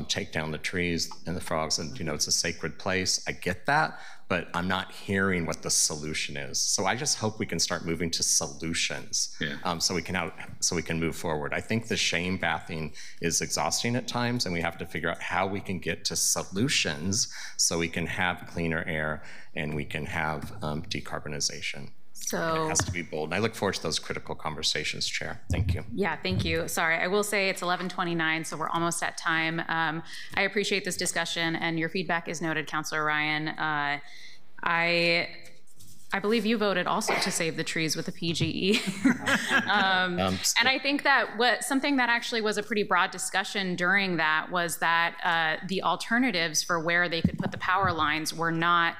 [SPEAKER 14] take down the trees and the frogs, and it's a sacred place. I get that, but I'm not hearing what the solution is. So I just hope we can start moving to solutions, so we can move forward. I think the shame bathing is exhausting at times, and we have to figure out how we can get to solutions so we can have cleaner air and we can have decarbonization.
[SPEAKER 1] So
[SPEAKER 14] it has to be bold. And I look forward to those critical conversations, Chair. Thank you.
[SPEAKER 1] Yeah, thank you. Sorry, I will say it's 11:29, so we're almost at time. I appreciate this discussion, and your feedback is noted, Councilor Ryan. I believe you voted also to save the trees with the PGE. And I think that something that actually was a pretty broad discussion during that was that the alternatives for where they could put the power lines were not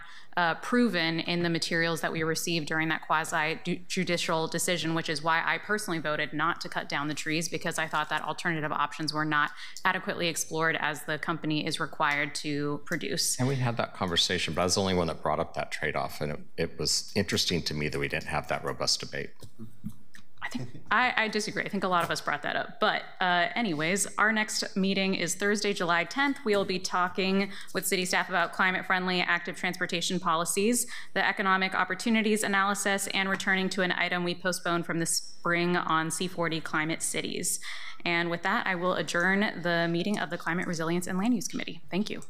[SPEAKER 1] proven in the materials that we received during that quasi-judicial decision, which is why I personally voted not to cut down the trees, because I thought that alternative options were not adequately explored as the company is required to produce.
[SPEAKER 14] And we had that conversation, but I was the only one that brought up that trade-off, and it was interesting to me that we didn't have that robust debate.
[SPEAKER 1] I disagree. I think a lot of us brought that up. But anyways, our next meeting is Thursday, July 10th. We'll be talking with city staff about climate-friendly active transportation policies, the economic opportunities analysis, and returning to an item we postponed from the spring on C40 climate cities. And with that, I will adjourn the meeting of the Climate Resilience and Land Use Committee. Thank you.